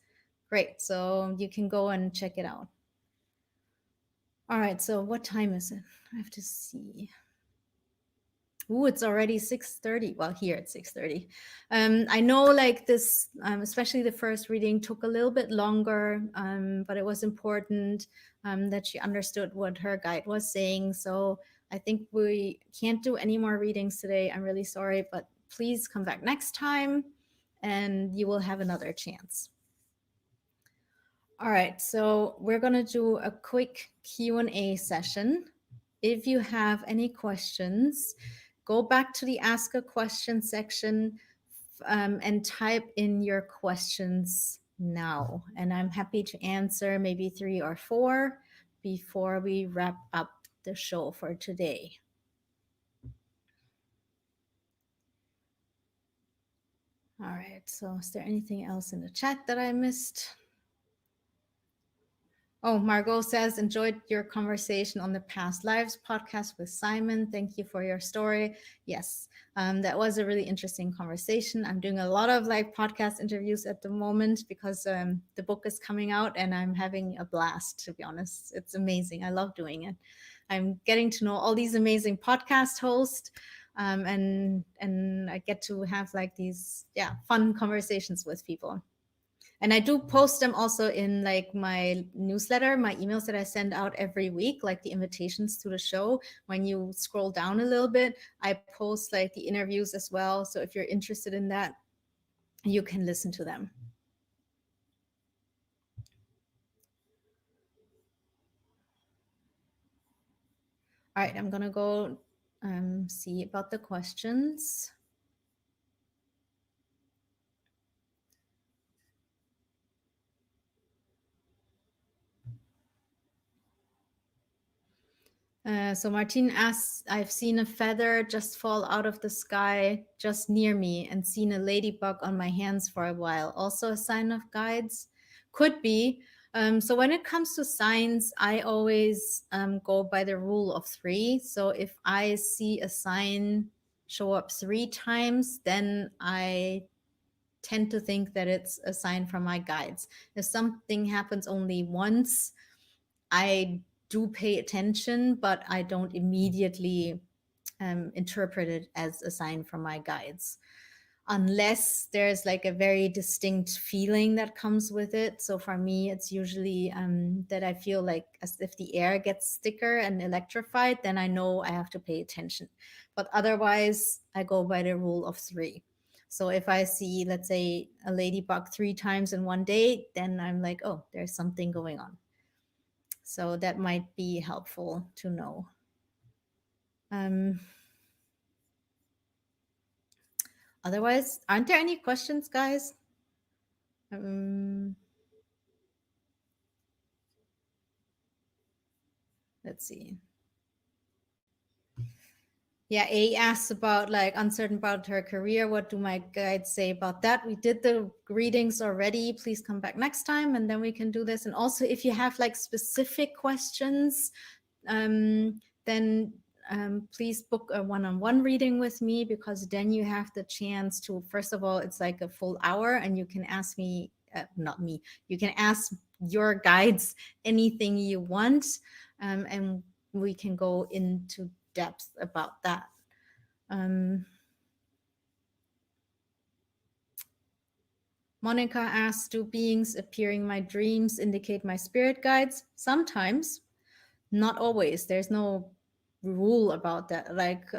Great. So you can go and check it out. All right. So what time is it? I have to see. Ooh, it's already 6:30. Well, here it's 6:30. I know like this, especially the first reading took a little bit longer, but it was important that she understood what her guide was saying. So I think we can't do any more readings today. I'm really sorry, but please come back next time and you will have another chance. All right, so we're gonna do a quick Q&A session. If you have any questions, go back to the Ask a Question section and type in your questions now. And I'm happy to answer maybe 3 or 4 before we wrap up the show for today. All right, so is there anything else in the chat that I missed? Oh, Margot says, enjoyed your conversation on the Past Lives podcast with Simon. Thank you for your story. Yes, that was a really interesting conversation. I'm doing a lot of like podcast interviews at the moment because the book is coming out and I'm having a blast, to be honest. It's amazing. I love doing it. I'm getting to know all these amazing podcast hosts and I get to have like these, fun conversations with people. And I do post them also in like my newsletter, my emails that I send out every week, like the invitations to the show. When you scroll down a little bit, I post like the interviews as well. So if you're interested in that, you can listen to them. All right, I'm gonna go see about the questions. So Martine asks, I've seen a feather just fall out of the sky just near me and seen a ladybug on my hands for a while. Also a sign of guides? Could be. So when it comes to signs, I always go by the rule of 3. So if I see a sign show up 3 times, then I tend to think that it's a sign from my guides. If something happens only once, I do pay attention, but I don't immediately interpret it as a sign from my guides. unless there's like a very distinct feeling that comes with it. So for me, it's usually that I feel like as if the air gets thicker and electrified, then I know I have to pay attention. But otherwise, I go by the rule of three. So if I see, let's say, a ladybug 3 times in one day, then I'm like, oh, there's something going on. So that might be helpful to know. Otherwise, aren't there any questions, guys? Let's see. Yeah, A asks about like uncertain about her career. What do my guides say about that? We did the readings already. Please come back next time and then we can do this. And also if you have like specific questions, then please book a one-on-one reading with me, because then you have the chance to, first of all, it's like a full hour and you can ask me, not me, you can ask your guides anything you want, and we can go into depth about that. Monica asks, do beings appearing in my dreams indicate my spirit guides? Sometimes, not always. There's no rule about that. Like,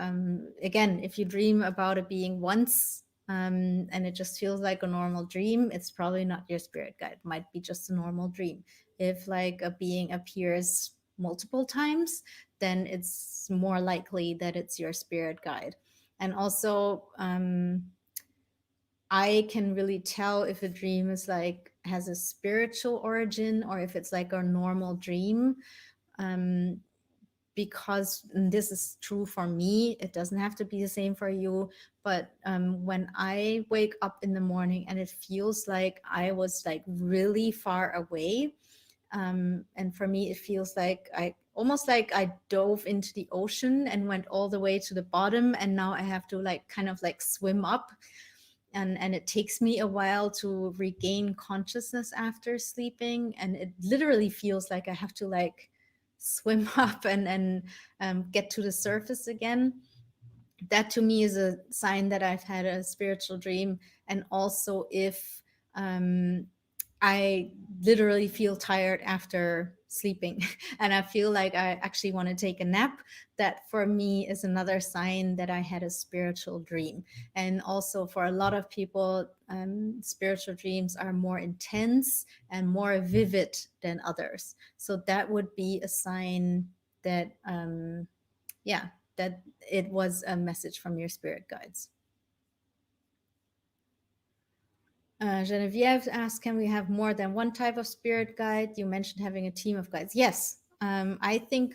again, if you dream about a being once, and it just feels like a normal dream, it's probably not your spirit guide. It might be just a normal dream. If like a being appears multiple times, then it's more likely that it's your spirit guide. And also, I can really tell if a dream is like has a spiritual origin or if it's like a normal dream. Because this is true for me, it doesn't have to be the same for you. But when I wake up in the morning and it feels like I was like really far away, and for me, it feels like I almost like I dove into the ocean and went all the way to the bottom, and now I have to like kind of like swim up. And it takes me a while to regain consciousness after sleeping, and it literally feels like I have to like swim up and get to the surface again. That to me is a sign that I've had a spiritual dream. And also if I literally feel tired after sleeping and I feel like I actually want to take a nap, that for me is another sign that I had a spiritual dream. And also for a lot of people, spiritual dreams are more intense and more vivid than others. So that would be a sign that, that it was a message from your spirit guides. Genevieve asked, can we have more than one type of spirit guide? You mentioned having a team of guides. Yes, I think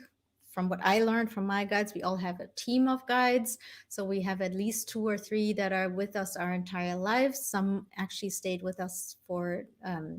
from what I learned from my guides, we all have a team of guides. So we have at least 2 or 3 that are with us our entire lives. Some actually stayed with us for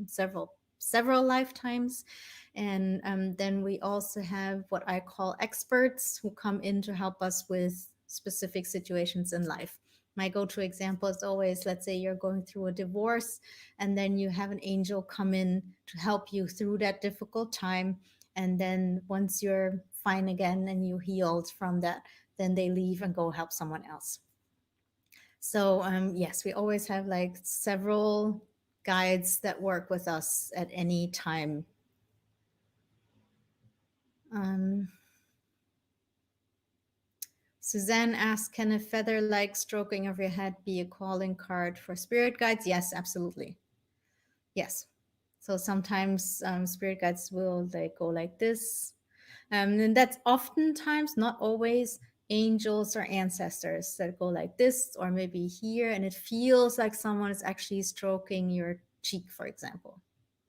several lifetimes. And then we also have what I call experts who come in to help us with specific situations in life. My go-to example is always, let's say you're going through a divorce and then you have an angel come in to help you through that difficult time. And then once you're fine again and you healed from that, then they leave and go help someone else. So yes, we always have like several guides that work with us at any time. Suzanne asked, can a feather-like stroking of your head be a calling card for spirit guides? Yes, absolutely. Yes. So sometimes spirit guides will like go like this. And that's oftentimes, not always, angels or ancestors that go like this or maybe here. And it feels like someone is actually stroking your cheek, for example.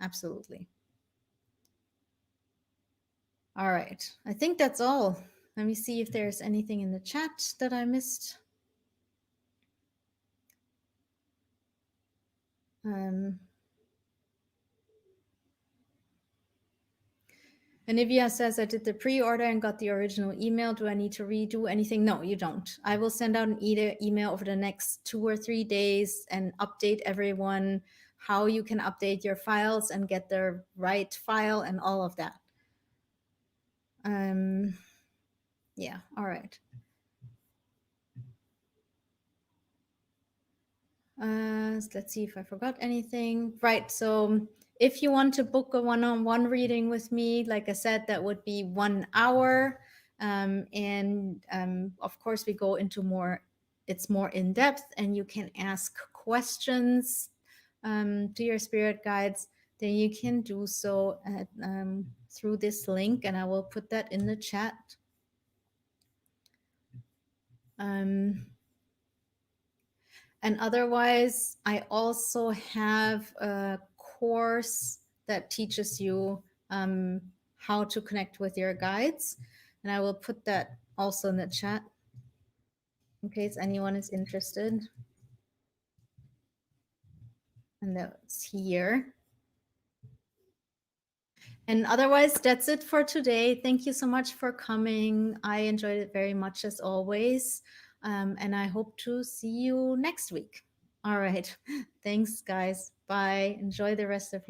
Absolutely. All right. I think that's all. Let me see if there's anything in the chat that I missed. Anivia says, I did the pre-order and got the original email. Do I need to redo anything? No, you don't. I will send out an email over the next 2 or 3 days and update everyone how you can update your files and get the right file and all of that. Yeah, all right. Let's see if I forgot anything. Right. So if you want to book a one-on-one reading with me, like I said, that would be 1 hour. Of course, we go into it's more in depth, and you can ask questions to your spirit guides. Then you can do so through this link, and I will put that in the chat. And otherwise, I also have a course that teaches you how to connect with your guides. And I will put that also in the chat in case anyone is interested. And that's here. And otherwise, that's it for today. Thank you so much for coming. I enjoyed it very much as always. And I hope to see you next week. All right. Thanks, guys. Bye. Enjoy the rest of